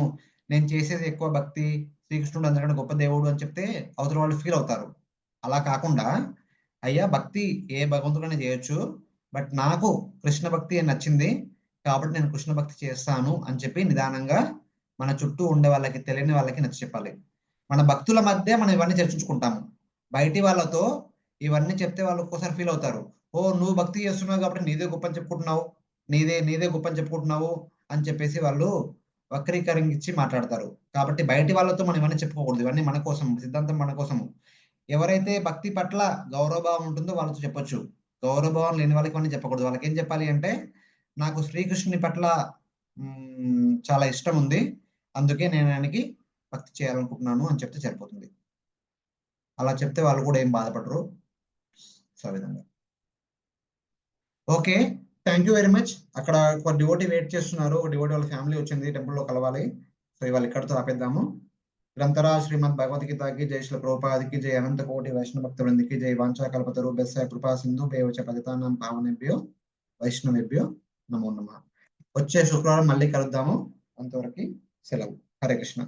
నేను చేసేది ఎక్కువ భక్తి, శ్రీకృష్ణుడు అందరికంటే గొప్ప దేవుడు అని చెప్తే అవతల వాళ్ళు ఫీల్ అవుతారు. అలా కాకుండా అయ్యా భక్తి ఏ భగవంతుడైనా చేయొచ్చు, బట్ నాకు కృష్ణ భక్తి నచ్చింది కాబట్టి నేను కృష్ణ భక్తి చేస్తాను అని చెప్పి నిదానంగా మన చుట్టూ ఉండే వాళ్ళకి, తెలియని వాళ్ళకి నచ్చ చెప్పాలి. మన భక్తుల మధ్య మనం ఇవన్నీ చర్చించుకుంటాము. బయటి వాళ్ళతో ఇవన్నీ చెప్తే వాళ్ళు ఒక్కోసారి ఫీల్ అవుతారు. ఓ నువ్వు భక్తి చేస్తున్నావు కాబట్టి నీదే గొప్ప అని చెప్పుకుంటున్నావు, నీదే గొప్ప అని చెప్పుకుంటున్నావు అని చెప్పేసి వాళ్ళు వక్రీకరించి మాట్లాడతారు. కాబట్టి బయటి వాళ్ళతో మనం ఇవన్నీ చెప్పుకోకూడదు. ఇవన్నీ మన కోసం, సిద్ధాంతం మన కోసము. ఎవరైతే భక్తి పట్ల గౌరవభావం ఉంటుందో వాళ్ళతో చెప్పొచ్చు. గౌరవభావం లేని వాళ్ళకి ఇవన్నీ చెప్పకూడదు. వాళ్ళకి ఏం చెప్పాలి అంటే నాకు శ్రీకృష్ణుని పట్ల చాలా ఇష్టం ఉంది, అందుకే నేను ఆయనకి భక్తి చేయాలనుకుంటున్నాను అని చెప్తే సరిపోతుంది. అలా చెప్తే వాళ్ళు కూడా ఏం బాధపడరు. సో విధంగా. Okay, thank you very much. అక్కడ ఒక డివోటీ వెయిట్ చేస్తున్నారు. ఒక డివోటీ వాళ్ళ ఫ్యామిలీ వచ్చింది, టెంపుల్లో కలవాలి. సో ఇవాళ ఇక్కడితో ఆపేద్దాము. ग्रंथराज श्रीमद् भगवत गीता की जय, श्री प्रभुपाद की जय, अनंत कोटि वैष्णव भक्त वृंद की जय, वांछा कल्पतरुभ्यश्च कृपा सिंधु भ्यो पतितानां पावनेभ्यो వైష్ణవేభ్యో నమో నమః. వచ్చే శుక్రవారం మళ్ళీ కలుద్దాము. అంతవరకు సెలవు. హరే కృష్ణ.